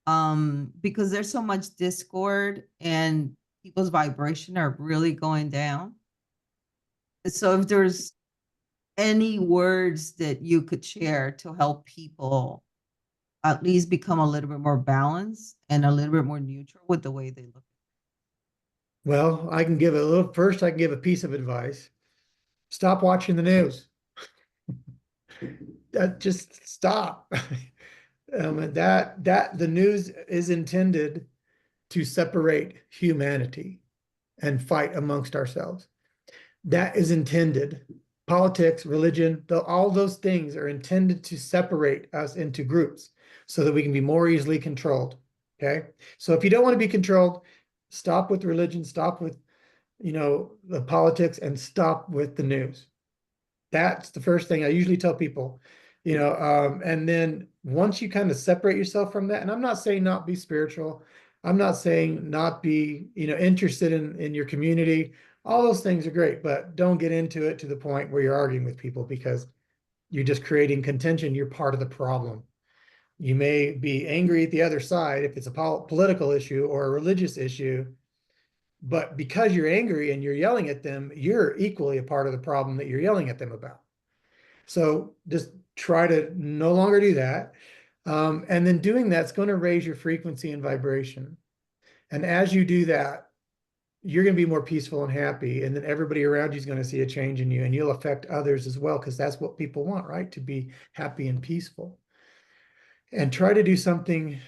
because there's so much discord and people's vibration are really going down. So if there's any words that you could share to help people at least become a little bit more balanced and a little bit more neutral with the way they look. Well, I can give a piece of advice. Stop watching the news. Just stop. The news is intended to separate humanity and fight amongst ourselves. That is intended. Politics, religion, all those things are intended to separate us into groups so that we can be more easily controlled. Okay. So if you don't want to be controlled, stop with religion, stop with, the politics, and stop with the news. That's the first thing I usually tell people, and then once you kind of separate yourself from that, and I'm not saying not be spiritual, I'm not saying not be, interested in your community. All those things are great, but don't get into it to the point where you're arguing with people because you're just creating contention. You're part of the problem. You may be angry at the other side if it's a political issue or a religious issue, but because you're angry and you're yelling at them, you're equally a part of the problem that you're yelling at them about. So just try to no longer do that. And then doing that's going to raise your frequency and vibration. And as you do that, you're going to be more peaceful and happy. And then everybody around you is going to see a change in you, and you'll affect others as well, because that's what people want, right? To be happy and peaceful. And try to do something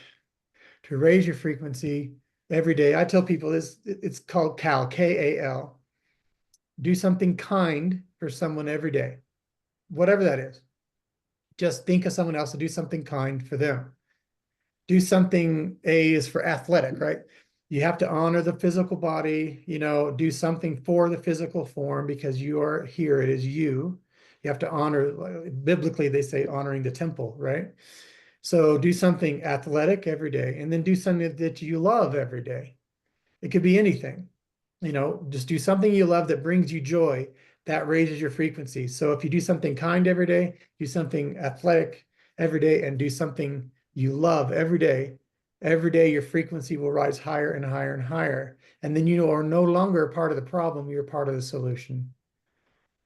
to raise your frequency every day. I tell people this, it's called KAL, K-A-L. Do something kind for someone every day, whatever that is. Just think of someone else and do something kind for them. Do something, A is for athletic, right? You have to honor the physical body, do something for the physical form because you are here. It is you. You have to honor, biblically, they say honoring the temple, right? So do something athletic every day, and then do something that you love every day. It could be anything, just do something you love that brings you joy. That raises your frequency. So if you do something kind every day, do something athletic every day, and do something you love every day your frequency will rise higher and higher and higher. And then you are no longer a part of the problem, you're part of the solution.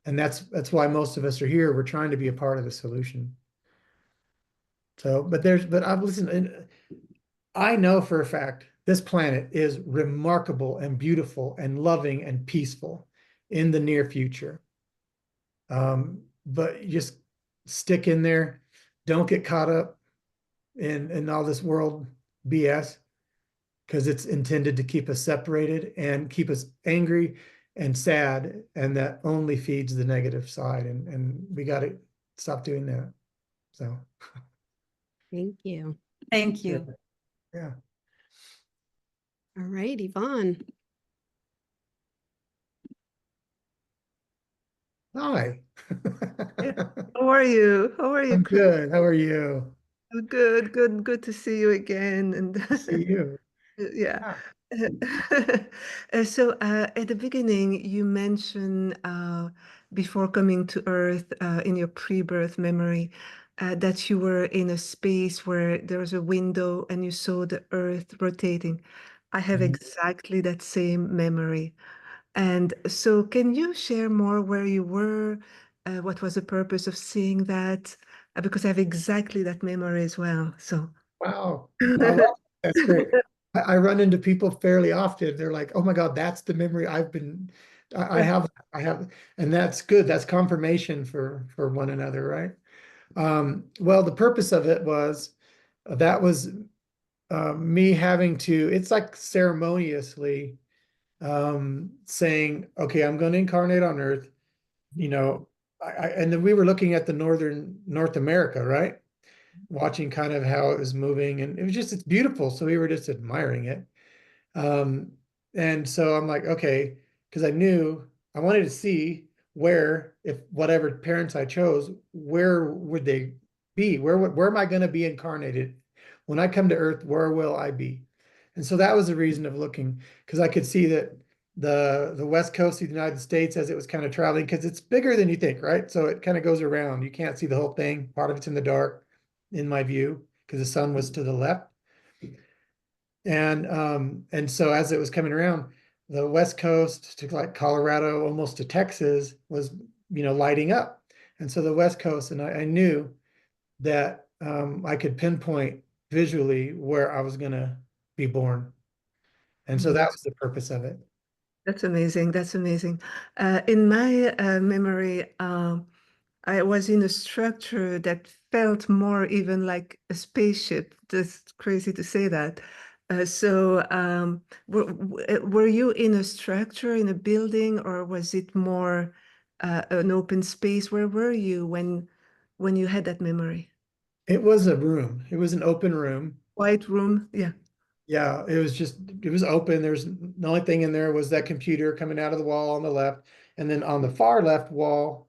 And that's why most of us are here. We're trying to be a part of the solution. So, but I've listened, and I know for a fact this planet is remarkable and beautiful and loving and peaceful in the near future. But you just stick in there. Don't get caught up in all this world BS, because it's intended to keep us separated and keep us angry and sad, and that only feeds the negative side, and we got to stop doing that. So Thank you. Thank you. yeah. All right, Yvonne. Hi. How are you? How are you, I'm Chris? good. How are you? Good, good, good to see you again. And See you. yeah. Yeah. At the beginning, you mentioned before coming to Earth in your pre-birth memory that you were in a space where there was a window and you saw the Earth rotating. I have Mhm. exactly that same memory. And so, can you share more where you were? What was the purpose of seeing that? Because I have exactly that memory as well. So, Wow. I love That's great. I run into people fairly often. They're like, "Oh my God, that's the memory I've been. I have, and that's good. That's confirmation for one another, right?" Well, the purpose of it was that was me having to. It's like ceremoniously saying, "Okay, I'm going to incarnate on Earth." You know, and then we were looking at the northern North America, right? Watching kind of how it was moving, and it was just it's beautiful. So we were just admiring it. Um, and so I'm like, okay, because I knew I wanted to see where, if whatever parents I chose, where would they be? Where am I going to be incarnated? When I come to Earth, where will I be? And so that was the reason of looking, because I could see that the west coast of the United States as it was kind of traveling, because it's bigger than you think, right? So it kind of goes around. You can't see the whole thing. Part of it's in the dark, in my view, because the sun was to the left. And so as it was coming around, the west coast to like Colorado, almost to Texas, was lighting up. And so the west coast, and I knew that I could pinpoint visually where I was going to be born. And so that was the purpose of it. that's amazing. That's amazing. In my memory, I was in a structure that felt more even like a spaceship. That's crazy to say that. Were you in a structure, in a building, or was it more an open space? Where were you when you had that memory? It was a room. It was an open room. White room? Yeah. Yeah, it was open. There's the only thing in there was that computer coming out of the wall on the left. And then on the far left wall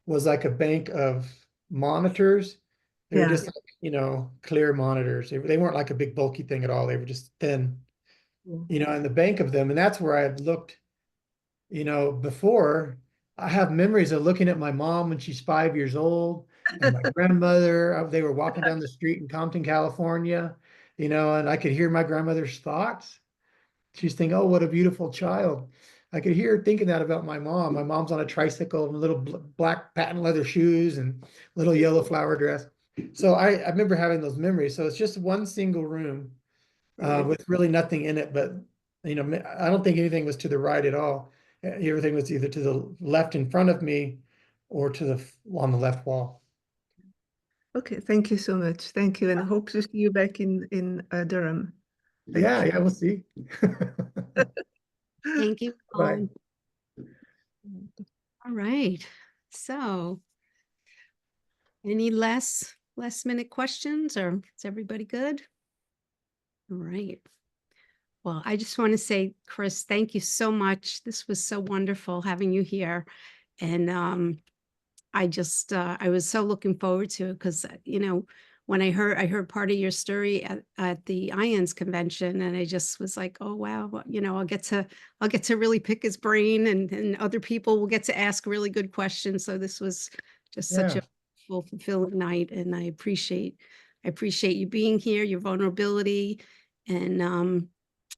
was like a bank of monitors. They were Yeah. just like, clear monitors. They weren't like a big bulky thing at all. They were just thin, and the bank of them. And that's where I had looked, before. I have memories of looking at my mom when she's 5 years old and my grandmother. They were walking down the street in Compton, California, and I could hear my grandmother's thoughts. She's thinking, "Oh, what a beautiful child." I could hear her thinking that about my mom. My mom's on a tricycle and little black patent leather shoes and little yellow flower dress. So I remember having those memories. So it's just one single room with really nothing in it, but I don't think anything was to the right at all. Everything was either to the left in front of me or on the left wall. Okay. Thank you so much. Thank you, and I hope to see you back in Durham. Thank Yeah, you. yeah, we'll see. Thank you, Bye. Yvonne. All right. So any last minute questions, or is everybody good? All right. Well, I just want to say, Chris, thank you so much. This was so wonderful having you here. And I was so looking forward to it because, when I heard part of your story at the IONS convention, and I just was like, oh, wow, I'll get to really pick his brain, and other people will get to ask really good questions. So this was just such Yeah. a fulfilling night. And I appreciate you being here, your vulnerability, and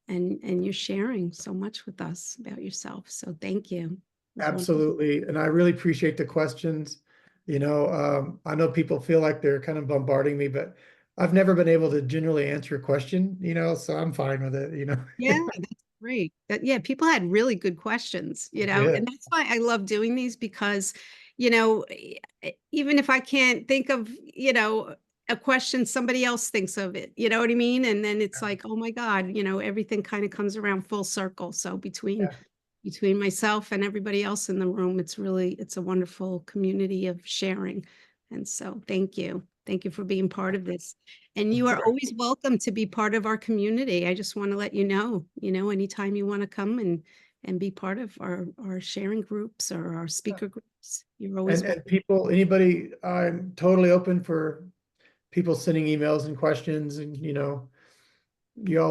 your sharing so much with us about yourself. So thank you. It was wonderful. Absolutely. And I really appreciate the questions. I know people feel like they're kind of bombarding me, but I've never been able to generally answer a question, so I'm fine with it. Yeah, that's great. Yeah, people had really good questions, Yeah. and that's why I love doing these because, even if I can't think of, a question, somebody else thinks of it, you know what I mean? And then it's like, oh my God, everything kind of comes around full circle. So between, Yeah. between myself and everybody else in the room, it's a wonderful community of sharing. And so thank you. Thank you for being part of this. And you are always welcome to be part of our community. I just want to let you know, anytime you want to come and be part of our sharing groups or our speaker groups, you're always And people, anybody, I'm totally open for people sending emails and questions, and y'all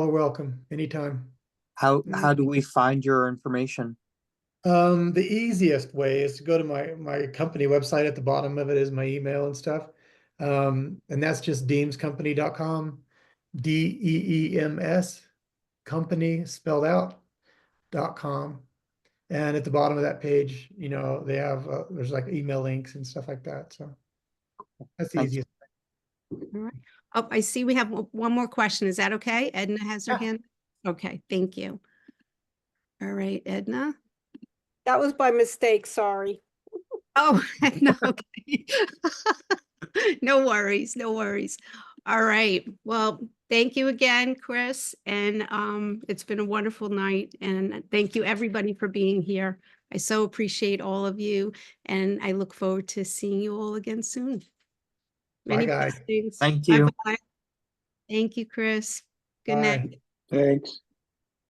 are welcome anytime. How do we find your information? The easiest way is to go to my company website. At the bottom of it is my email and stuff. And that's just deemscompany.com, DEEMS company spelled out .com. And at the bottom of that page, they have there's like email links and stuff like that. So that's the Thank you. easiest. All right. Oh, I see we have one more question. Is that okay? Edna has her Yeah. hand. Okay, thank you. All right, Edna. That was by mistake, sorry. Oh, Edna, okay. No worries, no worries. All right. Well, thank you again, Chris. And it's been a wonderful night. And thank you everybody for being here. I so appreciate all of you. And I look forward to seeing you all again soon. Many guys. blessings. Thank you. Bye-bye. Thank you, Chris. Good Bye. night. Thanks.